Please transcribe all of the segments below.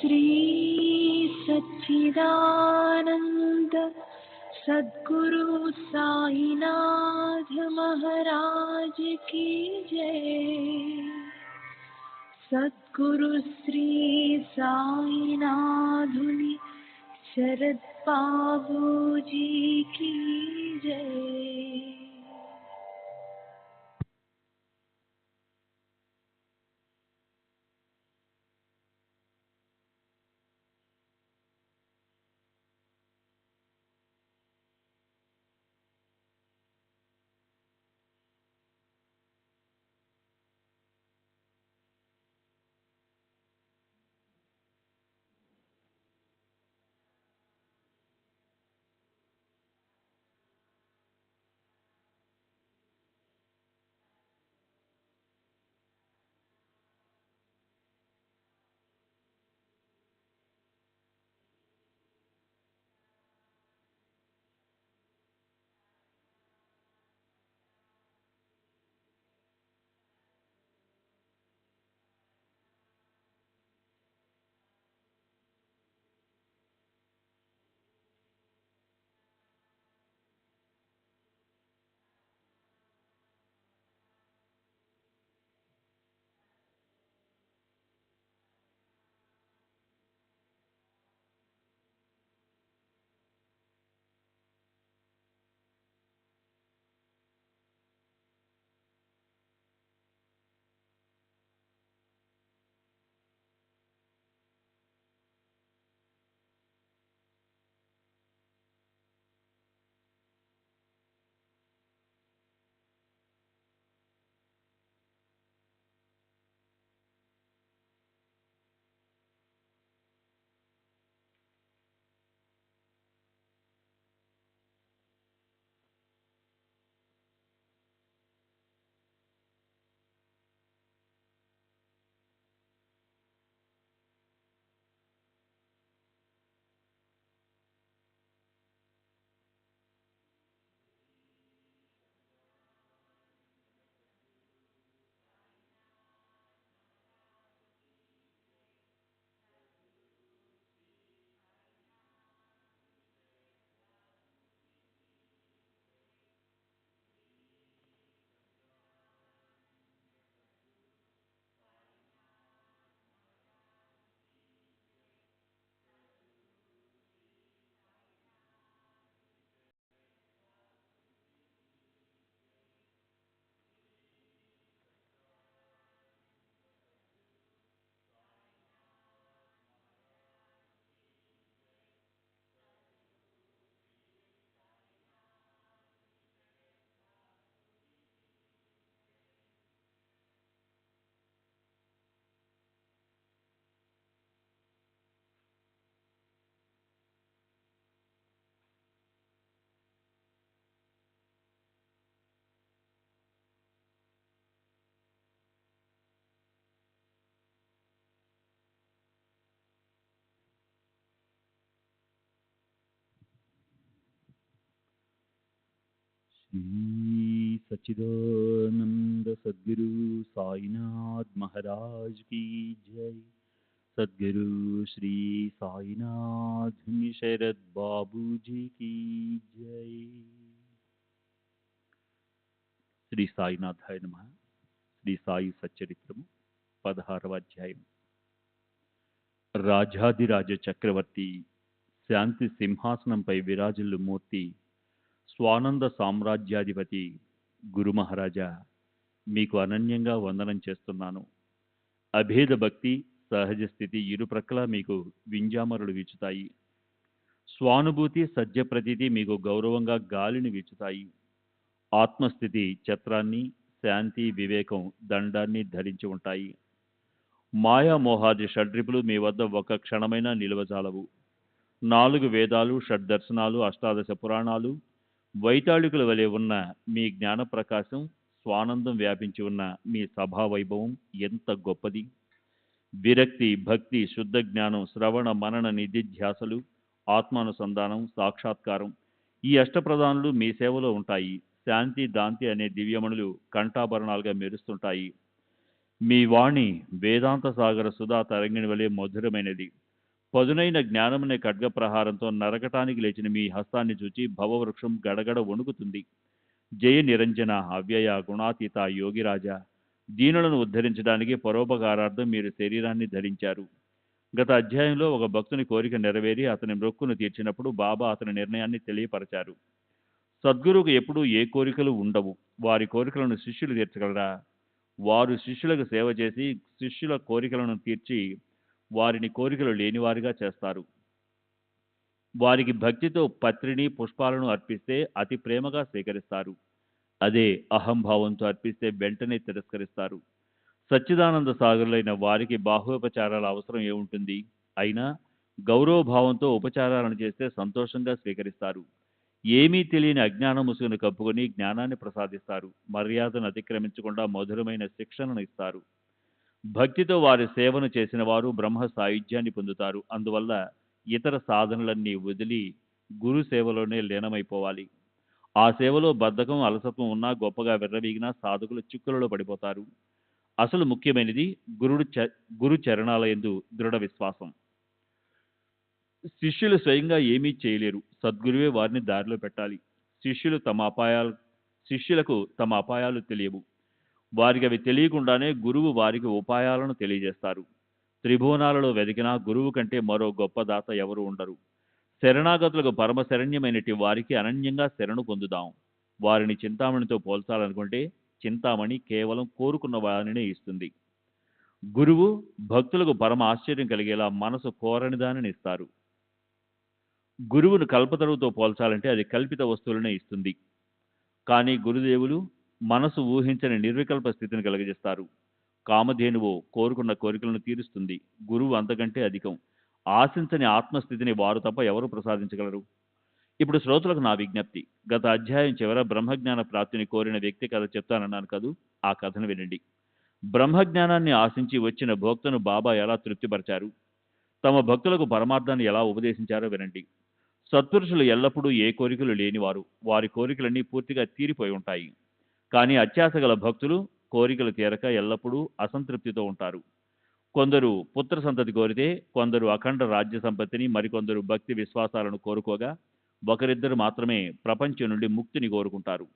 श्री सच्चिदानंद सद्गुरु साईनाथ महाराज की जय। सद्गुरु श्री साईनाथुनि शरद बाबूजी की जय। श्री सच्चिदानंद सद्गुरु साईनाथ महाराज की जय। सद्गुरु श्री साईनाथ शरद बाबू जी की जय। శ్రీ సాయినాథాయ నమః. శ్రీ సాయి సచ్చరిత్రము 16వ అధ్యాయం. రాజాధిరాజ చక్రవర్తి శాంతి సింహాసనంపై విరాజిల్లు మూర్తి స్వానంద సామ్రాజ్యాధిపతి గురు మహారాజా, మీకు అనన్యంగా వందనం చేస్తున్నాను. అభేద భక్తి సహజ స్థితి ఇరుప్రక్కలా మీకు వింజామరులు వీచుతాయి. స్వానుభూతి సత్యప్రతీతి మీకు గౌరవంగా గాలిని వీచుతాయి. ఆత్మస్థితి ఛత్రాన్ని, శాంతి వివేకం దండాన్ని ధరించి ఉంటాయి. మాయామోహాది షడ్రిపులు మీ వద్ద ఒక క్షణమైనా నిలవజాలవు. 4 వేదాలు, షడ్దర్శనాలు, అష్టాదశ పురాణాలు వైతాళికుల వలె ఉన్న మీ జ్ఞాన ప్రకాశం, స్వానందం వ్యాపించి ఉన్న మీ సభావైభవం ఎంత గొప్పది! విరక్తి, భక్తి, శుద్ధ జ్ఞానం, శ్రవణ మనన నిధిధ్యాసలు, ఆత్మానుసంధానం, సాక్షాత్కారం ఈ అష్టప్రధానులు మీ సేవలో ఉంటాయి. శాంతి, దాంతి అనే దివ్యమణులు కంఠాభరణాలుగా మెరుస్తుంటాయి. మీ వాణి వేదాంత సాగర సుధా తరంగిణి వలె మధురమైనది. పదునైన జ్ఞానమనే ఖడ్గ ప్రహారంతో నరకటానికి లేచిన మీ హస్తాన్ని చూచి భవవృక్షం గడగడ వణుకుతుంది. జయ నిరంజన అవ్యయ గుణాతీత యోగిరాజ, దీనులను ఉద్ధరించడానికి పరోపకారార్థం మీరు శరీరాన్ని ధరించారు. గత అధ్యాయంలో ఒక భక్తుని కోరిక నెరవేరి అతని మొక్కును తీర్చినప్పుడు బాబా అతని నిర్ణయాన్ని తెలియపరచారు. సద్గురువుకు ఎప్పుడూ ఏ కోరికలు ఉండవు. వారి కోరికలను శిష్యులు తీర్చగలరా? వారు శిష్యులకు సేవ చేసి శిష్యుల కోరికలను తీర్చి వారిని కోరికలు లేనివారిగా చేస్తారు. వారికి భక్తితో పత్రిని పుష్పాలను అర్పిస్తే అతి ప్రేమగా స్వీకరిస్తారు. అదే అహంభావంతో అర్పిస్తే వెంటనే తిరస్కరిస్తారు. సచ్చిదానంద సాగరులైన వారికి బాహ్యోపచారాల అవసరం ఏముంటుంది? అయినా గౌరవభావంతో ఉపచారాలను చేస్తే సంతోషంగా స్వీకరిస్తారు. ఏమీ తెలియని అజ్ఞాన ముసుగును కప్పుకొని జ్ఞానాన్ని ప్రసాదిస్తారు. మర్యాదను అతిక్రమించకుండా మధురమైన శిక్షణను ఇస్తారు. భక్తితో వారి సేవను చేసిన వారు బ్రహ్మ సాయుధ్యాన్ని పొందుతారు. అందువల్ల ఇతర సాధనలన్నీ వదిలి గురు సేవలోనే లీనమైపోవాలి. ఆ సేవలో బద్ధకం, అలసత్వం ఉన్నా, గొప్పగా విర్రవీగినా సాధకులు చిక్కులలో పడిపోతారు. అసలు ముఖ్యమైనది గురు చరణాలయందు దృఢ విశ్వాసం. శిష్యులు స్వయంగా ఏమీ చేయలేరు. సద్గురువే వారిని దారిలో పెట్టాలి. శిష్యులకు తమ అపాయాలు తెలియవు. వారికి అవి తెలియకుండానే గురువు వారికి ఉపాయాలను తెలియజేస్తారు. త్రిభువనాలలో వెతికినా గురువు కంటే మరో గొప్ప దాత ఎవరు ఉండరు. శరణాగతులకు పరమశరణ్యమైనటి వారికి అనన్యంగా శరణు పొందుదాం. వారిని చింతామణితో పోల్చాలనుకుంటే చింతామణి కేవలం కోరుకున్న వారినే ఇస్తుంది. గురువు భక్తులకు పరమ ఆశ్చర్యం కలిగేలా మనసు కోరని దానిని ఇస్తారు. గురువును కల్పతరువుతో పోల్చాలంటే అది కల్పిత వస్తువులనే ఇస్తుంది. కానీ గురుదేవులు మనసు ఊహించని నిర్వికల్ప స్థితిని కలిగజేస్తారు. కామధేనువు కోరుకున్న కోరికలను తీరుస్తుంది. గురువు అంతకంటే అధికం. ఆశించని ఆత్మస్థితిని వారు తప్ప ఎవరు ప్రసాదించగలరు? ఇప్పుడు శ్రోతలకు నా విజ్ఞప్తి. గత అధ్యాయం చివర బ్రహ్మజ్ఞాన ప్రాప్తిని కోరిన వ్యక్తి కథ చెప్తానన్నాను కదూ, ఆ కథను వినండి. బ్రహ్మజ్ఞానాన్ని ఆశించి వచ్చిన భోక్తను బాబా ఎలా తృప్తిపరిచారు, తమ భక్తులకు పరమార్థాన్ని ఎలా ఉపదేశించారో వినండి. సత్పురుషులు ఎల్లప్పుడూ ఏ కోరికలు లేనివారు. వారి కోరికలన్నీ పూర్తిగా తీరిపోయి ఉంటాయి. కానీ అత్యాశ గల భక్తులు కోరికలు తీరక ఎల్లప్పుడూ అసంతృప్తితో ఉంటారు. కొందరు పుత్ర సంతతి కోరితే, కొందరు అఖండ రాజ్య సంపత్తిని, మరికొందరు భక్తి విశ్వాసాలను కోరుకోగా, ఒకరిద్దరు మాత్రమే ప్రపంచం నుండి ముక్తిని కోరుకుంటారు.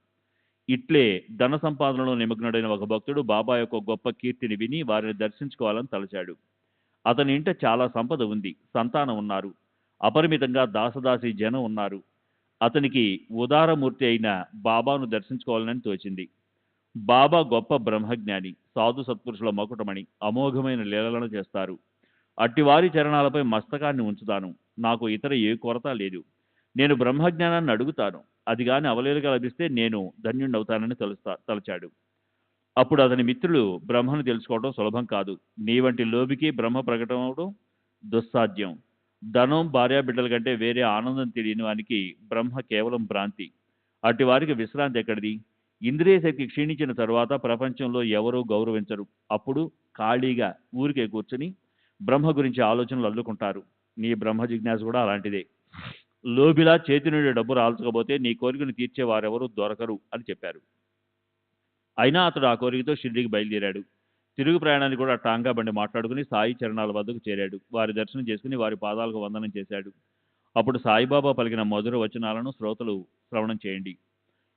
ఇట్లే ధన సంపాదనలో నిమగ్నుడైన ఒక భక్తుడు బాబా యొక్క గొప్ప కీర్తిని విని వారిని దర్శించుకోవాలని తలచాడు. అతని ఇంట చాలా సంపద ఉంది, సంతానం ఉన్నారు, అపరిమితంగా దాసదాసి జనం ఉన్నారు. అతనికి ఉదారమూర్తి అయిన బాబాను దర్శించుకోవాలని తోచింది. బాబా గొప్ప బ్రహ్మజ్ఞాని, సాధు సత్పురుషుల మకుటమణి, అమోఘమైన లీలలను చేస్తారు. అట్టివారి చరణాలపై మస్తకాన్ని ఉంచుతాను. నాకు ఇతర ఏ కొరత లేదు. నేను బ్రహ్మజ్ఞానాన్ని అడుగుతాను. అది గాని అవలీలగా లభిస్తే నేను ధన్యుణ్ణవుతానని తలచాడు. అప్పుడు అతని మిత్రులు బ్రహ్మను తెలుసుకోవడం సులభం కాదు. నీ వంటి లోబికి బ్రహ్మ ప్రకటనవడం దుస్సాధ్యం. ధనం, భార్యాబిడ్డల కంటే వేరే ఆనందం తెలియని వానికి బ్రహ్మ కేవలం భ్రాంతి. అట్టి వారికి విశ్రాంతి ఎక్కడిది? ఇంద్రియ శక్తి క్షీణించిన తరువాత ప్రపంచంలో ఎవరూ గౌరవించరు. అప్పుడు ఖాళీగా ఊరికే కూర్చుని బ్రహ్మ గురించి ఆలోచనలు అల్లుకుంటారు. నీ బ్రహ్మ జిజ్ఞాస కూడా అలాంటిదే. లోబిలా చేతి నుండి డబ్బు రాల్చకపోతే నీ కోరికను తీర్చే వారెవరూ దొరకరు అని చెప్పారు. అయినా అతడు ఆ కోరికతో షిర్డీకి బయలుదేరాడు. తిరుగు ప్రయాణాన్ని కూడా టాంగా బండి మాట్లాడుకుని సాయి చరణాల వద్దకు చేరాడు. వారి దర్శనం చేసుకుని వారి పాదాలకు వందనం చేశాడు. అప్పుడు సాయిబాబా పలికిన మధుర వచనాలను శ్రోతలు శ్రవణం చేయండి.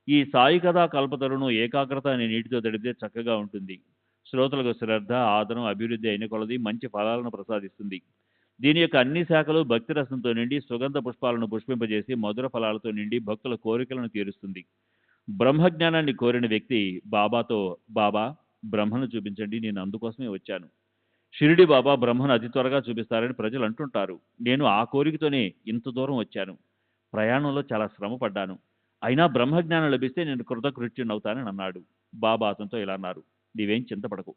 ఈ సాయి కథా కల్పతరును ఏకాగ్రత అనే నీటితో తడిపితే చక్కగా ఉంటుంది. శ్రోతలకు శ్రద్ధ, ఆదరం, అభివృద్ధి అయిన కొలది మంచి ఫలాలను ప్రసాదిస్తుంది. దీని యొక్క అన్ని శాఖలు భక్తి రసంతో నిండి సుగంధ పుష్పాలను పుష్పింపజేసి మధుర ఫలాలతో నిండి భక్తుల కోరికలను తీరుస్తుంది. బ్రహ్మజ్ఞానాన్ని కోరిన వ్యక్తి బాబాతో, బాబా బ్రహ్మను చూపించండి, నేను అందుకోసమే వచ్చాను. షిరిడి బాబా బ్రహ్మను అతి త్వరగా చూపిస్తారని ప్రజలు అంటుంటారు. నేను ఆ కోరికతోనే ఇంత దూరం వచ్చాను. ప్రయాణంలో చాలా శ్రమ పడ్డాను. అయినా బ్రహ్మజ్ఞానం లభిస్తే నేను కృతకృత్యునవుతానని అన్నాడు. బాబా అతనితో ఇలా అన్నారు, నీవేం చింతపడకు.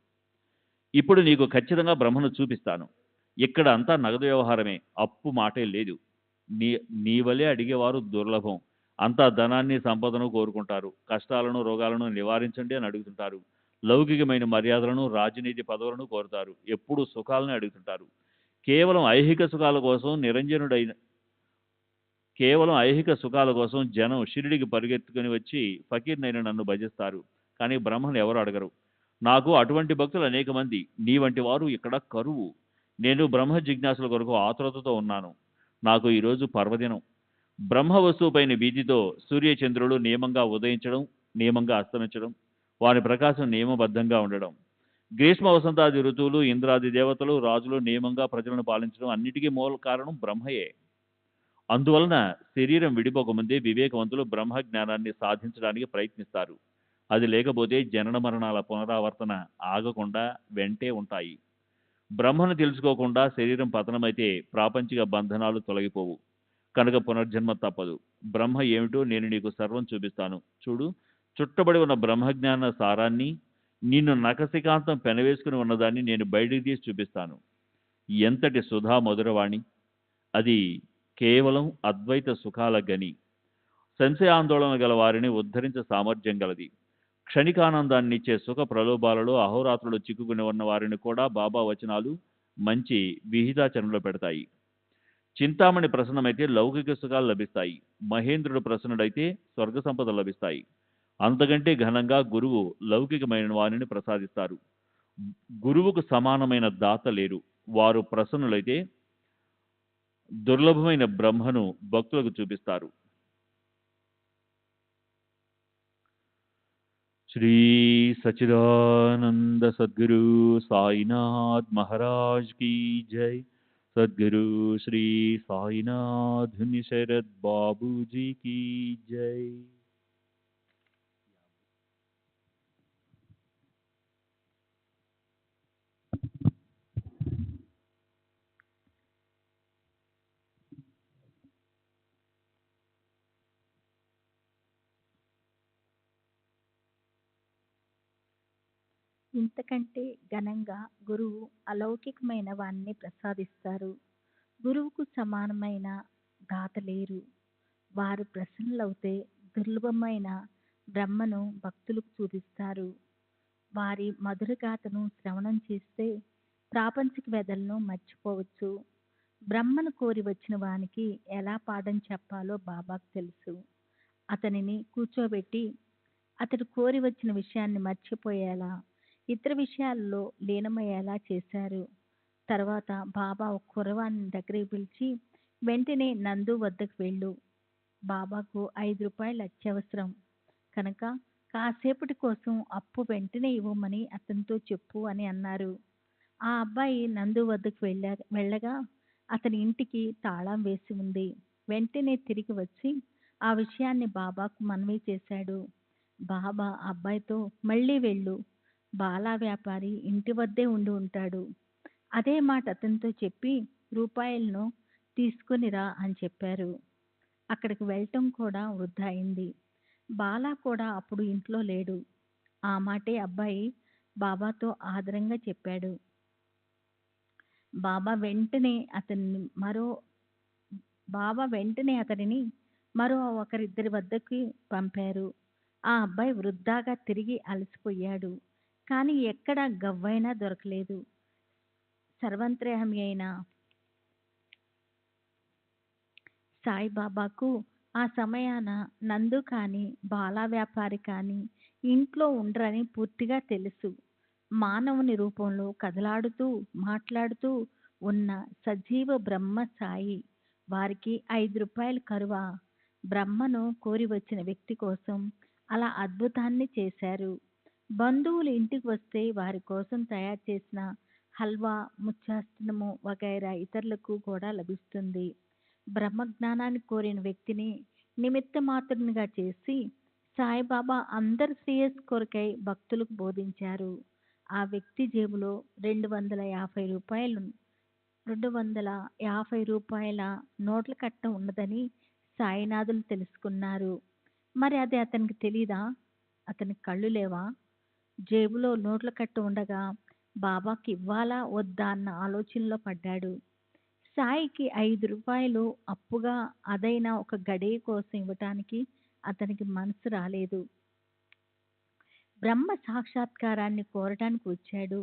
ఇప్పుడు నీకు ఖచ్చితంగా బ్రహ్మను చూపిస్తాను. ఇక్కడ అంతా నగదు వ్యవహారమే, అప్పు మాటే లేదు. నీ వలే అడిగేవారు దుర్లభం. అంతా ధనాన్ని, సంపదను కోరుకుంటారు. కష్టాలను, రోగాలను నివారించండి అని అడుగుతుంటారు. లౌకికమైన మర్యాదలను, రాజనీతి పదవులను కోరుతారు. ఎప్పుడూ సుఖాలను అడుగుతుంటారు. కేవలం ఐహిక సుఖాల కోసం జనం షిరిడికి పరిగెత్తుకుని వచ్చి ఫకీర్నైన నన్ను భజిస్తారు. కానీ బ్రహ్మను ఎవరు అడగరు. నాకు అటువంటి భక్తులు అనేక మంది. నీ వంటి వారు ఇక్కడ కరువు. నేను బ్రహ్మ జిజ్ఞాసుల కొరకు ఆతురతతో ఉన్నాను. నాకు ఈరోజు పర్వదినం. బ్రహ్మ వస్తువుపైన వీధితో సూర్యచంద్రులు నియమంగా ఉదయించడం, నియమంగా అస్తమించడం, వారి ప్రకాశం నియమబద్ధంగా ఉండడం, గ్రీష్మ వసంతాది ఋతువులు, ఇంద్రాది దేవతలు, రాజులు నియమంగా ప్రజలను పాలించడం అన్నిటికీ మూల కారణం బ్రహ్మయే. అందువలన శరీరం విడిపోకముందే వివేకవంతులు బ్రహ్మ జ్ఞానాన్ని సాధించడానికి ప్రయత్నిస్తారు. అది లేకపోతే జనన మరణాల పునరావర్తన ఆగకుండా వెంటే ఉంటాయి. బ్రహ్మను తెలుసుకోకుండా శరీరం పతనమైతే ప్రాపంచిక బంధనాలు తొలగిపోవు. కనుక పునర్జన్మ తప్పదు. బ్రహ్మ ఏమిటో నేను నీకు సర్వం చూపిస్తాను. చూడు, చుట్టబడి ఉన్న బ్రహ్మజ్ఞాన సారాన్ని, నిన్ను నఖశికాంతం పెనవేసుకుని ఉన్నదాన్ని నేను బయటికి తీసి చూపిస్తాను. ఎంతటి సుధా మధురవాణి! అది కేవలం అద్వైత సుఖాల గని. సంశయాందోళన గల వారిని ఉద్ధరించే సామర్థ్యం గలది. క్షణికానందాన్నిచ్చే సుఖ ప్రలోభాలలో అహోరాత్రులు చిక్కుకుని ఉన్న వారిని కూడా బాబా వచనాలు మంచి విహితాచరణలో పెడతాయి. చింతామణి ప్రసన్నమైతే లౌకిక సుఖాలు లభిస్తాయి. మహేంద్రుడు ప్రసన్నుడైతే స్వర్గ సంపదలు లభిస్తాయి. అంతకంటే ఘనంగా గురువు లౌకికమైన వారిని ప్రసాదిస్తారు. గురువుకు సమానమైన దాత లేరు. వారు ప్రసన్నులైతే దుర్లభమైన బ్రహ్మను భక్తులకు చూపిస్తారు. శ్రీ సచిదానంద సద్గురు సాయినాథ్ మహారాజ్ की जय. सद्गुरु श्री साईनाथ शरद बाबू जी की जय. ఇంతకంటే ఘనంగా గురువు అలౌకికమైన వాణ్ణి ప్రసాదిస్తారు. గురువుకు సమానమైన దాత లేరు. వారు ప్రసన్నులవుతే దుర్లభమైన బ్రహ్మను భక్తులకు చూపిస్తారు. వారి మధుర గాథను శ్రవణం చేస్తే ప్రాపంచిక వ్యధలను మర్చిపోవచ్చు. బ్రహ్మను కోరి వచ్చిన వానికి ఎలా పాఠం చెప్పాలో బాబాకు తెలుసు. అతనిని కూర్చోబెట్టి అతడు కోరి వచ్చిన విషయాన్ని మర్చిపోయేలా, ఇతర విషయాల్లో లీనమయ్యేలా చేశారు. తర్వాత బాబా ఒక కుర్రవాణ్ణి దగ్గరికి పిలిచి, వెంటనే నందు వద్దకు వెళ్ళు. బాబాకు 5 రూపాయలు అత్యవసరం కనుక కాసేపటి కోసం అప్పు వెంటనే ఇవ్వమని అతనితో చెప్పు అని అన్నారు. ఆ అబ్బాయి నందు వద్దకు వెళ్ళగా అతని ఇంటికి తాళం వేసి ఉంది. వెంటనే తిరిగి వచ్చి ఆ విషయాన్ని బాబాకు మనవి చేశాడు. బాబా అబ్బాయితో, మళ్ళీ వెళ్ళు, బాలా వ్యాపారి ఇంటి వద్దే ఉండి ఉంటాడు. అదే మాట అతనితో చెప్పి రూపాయలను తీసుకుని రా అని చెప్పారు. అక్కడికి వెళ్ళటం కూడా వృధా అయింది. బాలా కూడా అప్పుడు ఇంట్లో లేడు. ఆ మాటే అబ్బాయి బాబాతో ఆదరంగా చెప్పాడు. బాబా వెంటనే అతనిని మరో ఒకరిద్దరి వద్దకు పంపారు. ఆ అబ్బాయి వృద్ధాగా తిరిగి అలసిపోయాడు. కానీ ఎక్కడా గవ్వైనా దొరకలేదు. సర్వంతర్యామి అయిన సాయిబాబాకు ఆ సమయాన నందు కానీ బాలా వ్యాపారి కానీ ఇంట్లో ఉండరని పూర్తిగా తెలుసు. మానవుని రూపంలో కదలాడుతూ మాట్లాడుతూ ఉన్న సజీవ బ్రహ్మ సాయి. వారికి 5 రూపాయలు కరువా? బ్రహ్మను కోరి వచ్చిన వ్యక్తి కోసం అలా అద్భుతాన్ని చేశారు. బంధువులు ఇంటికి వస్తే వారి కోసం తయారు చేసిన హల్వా, ముచ్చాస్తనము వగైరా ఇతరులకు కూడా లభిస్తుంది. బ్రహ్మజ్ఞానాన్ని కోరిన వ్యక్తిని నిమిత్త మాత్రునిగా చేసి సాయిబాబా అందరి శ్రేయస్సు కొరకై భక్తులకు బోధించారు. ఆ వ్యక్తి జేబులో 250 రూపాయల నోట్ల కట్ట ఉన్నదని సాయినాథులు తెలుసుకున్నారు. మరి అది అతనికి తెలీదా? అతనికి కళ్ళు లేవా? జేబులో నోట్ల కట్ట ఉండగా బాబాకి ఇవ్వాలా వద్దా అన్న ఆలోచనలో పడ్డాడు. సాయికి 5 రూపాయలు అప్పుగా అదైనా ఒక గడియ కోసం ఇవ్వటానికి అతనికి మనసు రాలేదు. బ్రహ్మ సాక్షాత్కారాన్ని కోరటానికి వచ్చాడు.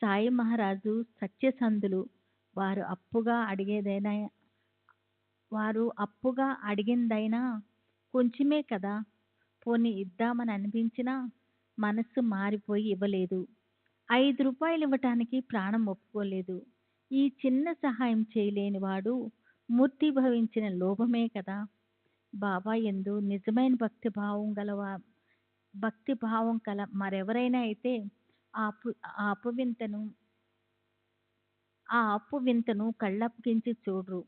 సాయి మహారాజు సత్యసంధులు. వారు అప్పుగా అడిగిందైనా కొంచెమే కదా, పోనీ ఇద్దామని అనిపించినా మనస్సు మారిపోయి ఇవ్వలేదు. 5 రూపాయలు ఇవ్వటానికి ప్రాణం ఒప్పుకోలేదు. ఈ చిన్న సహాయం చేయలేని వాడు మూర్తిభవించిన లోభమే కదా. బాబా యందు నిజమైన భక్తి భావం కల మరెవరైనా అయితే ఆ అపు ఆ అపవింతను ఆ అప్పు వింతను కళ్ళప్పగించి చూడ్రు.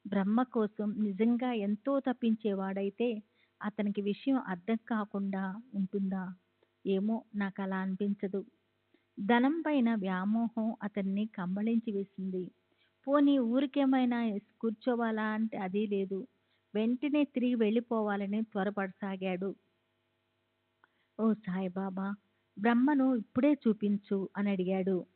బ్రహ్మ కోసం నిజంగా ఎంతో తప్పించేవాడైతే అతనికి విషయం అర్థం కాకుండా ఉంటుందా? ఏమో, నాకు అలా అనిపించదు. ధనం పైన వ్యామోహం అతన్ని కమ్మలించి వేసింది. పోనీ ఊరికేమైనా కూర్చోవాలా అంటే అదీ లేదు. వెంటనే తిరిగి వెళ్ళిపోవాలని త్వరపడసాగాడు. ఓ సాయిబాబా, బ్రహ్మను ఇప్పుడే చూపించు అని అడిగాడు.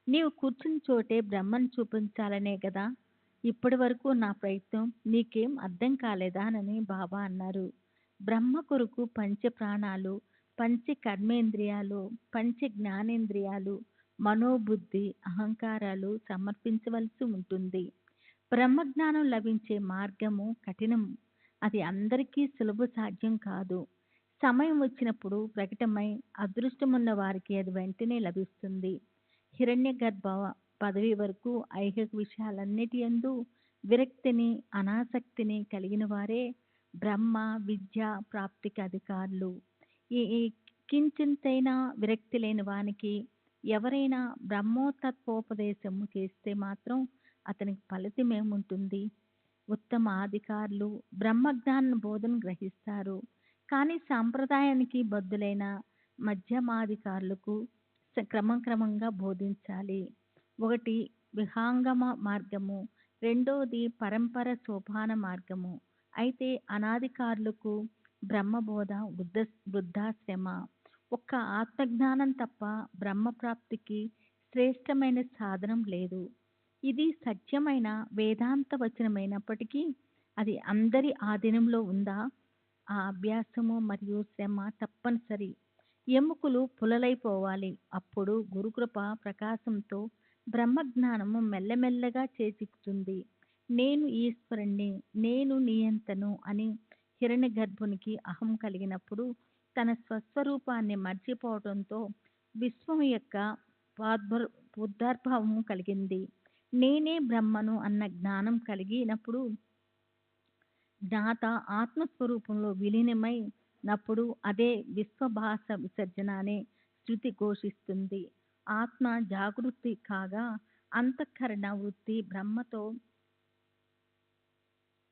నీవు కూర్చుని చోటే బ్రహ్మను చూపించాలనే కదా ఇప్పటి వరకు నా ప్రయత్నం, నీకేం అర్థం కాలేదా అని బాబా అన్నారు. బ్రహ్మ కొరకు పంచ ప్రాణాలు, పంచ కర్మేంద్రియాలు, పంచ జ్ఞానేంద్రియాలు, మనోబుద్ధి అహంకారాలు సమర్పించవలసి ఉంటుంది. బ్రహ్మజ్ఞానం లభించే మార్గము కఠినం. అది అందరికీ సులభ సాధ్యం కాదు. సమయం వచ్చినప్పుడు ప్రకటమై అదృష్టమున్న వారికి అది వెంటనే లభిస్తుంది. హిరణ్య గర్భ పదవి వరకు ఐహిక విషయాలన్నిటి యందు విరక్తిని అనాసక్తిని కలిగిన వారే బ్రహ్మ విద్య ప్రాప్తికి అధికారులు. ఈ కించింతైనా విరక్తి లేని వానికి ఎవరైనా బ్రహ్మోతత్వోపదేశము చేస్తే మాత్రం అతనికి ఫలితం ఏముంటుంది? ఉత్తమ అధికారులు బ్రహ్మజ్ఞాన బోధన గ్రహిస్తారు. కానీ సాంప్రదాయానికి బద్దులైన మధ్యమాధికారులకు క్రమంగా బోధించాలి. ఒకటి విహాంగమ మార్గము, రెండోది పరంపర సోపాన మార్గము. అయితే అనాధికారులకు బ్రహ్మబోధ వృద్ధాశ్రమ. ఒక్క ఆత్మజ్ఞానం తప్ప బ్రహ్మప్రాప్తికి శ్రేష్టమైన సాధనం లేదు. ఇది సత్యమైన వేదాంత వచనమైనప్పటికీ అది అందరి ఆధీనంలో ఉందా? ఆ అభ్యాసము మరియు శ్రమ తప్పనిసరి. ఎముకలు పులలైపోవాలి. అప్పుడు గురుకృప ప్రకాశంతో బ్రహ్మజ్ఞానము మెల్లమెల్లగా చేజిక్కుతుంది. నేను ఈశ్వరుణ్ణి, నేను నియంతను అని హిరణ్య గర్భునికి అహం కలిగినప్పుడు తన స్వస్వరూపాన్ని మర్చిపోవడంతో విశ్వం యొక్క ఉద్భావం కలిగింది. నేనే బ్రహ్మను అన్న జ్ఞానం కలిగినప్పుడు జ్ఞాత ఆత్మస్వరూపంలో విలీనమై నప్పుడు అదే విశ్వభాష విసర్జన అనే శృతి ఘోషిస్తుంది. ఆత్మ జాగృతి కాగా అంతఃకరణ వృత్తి బ్రహ్మతో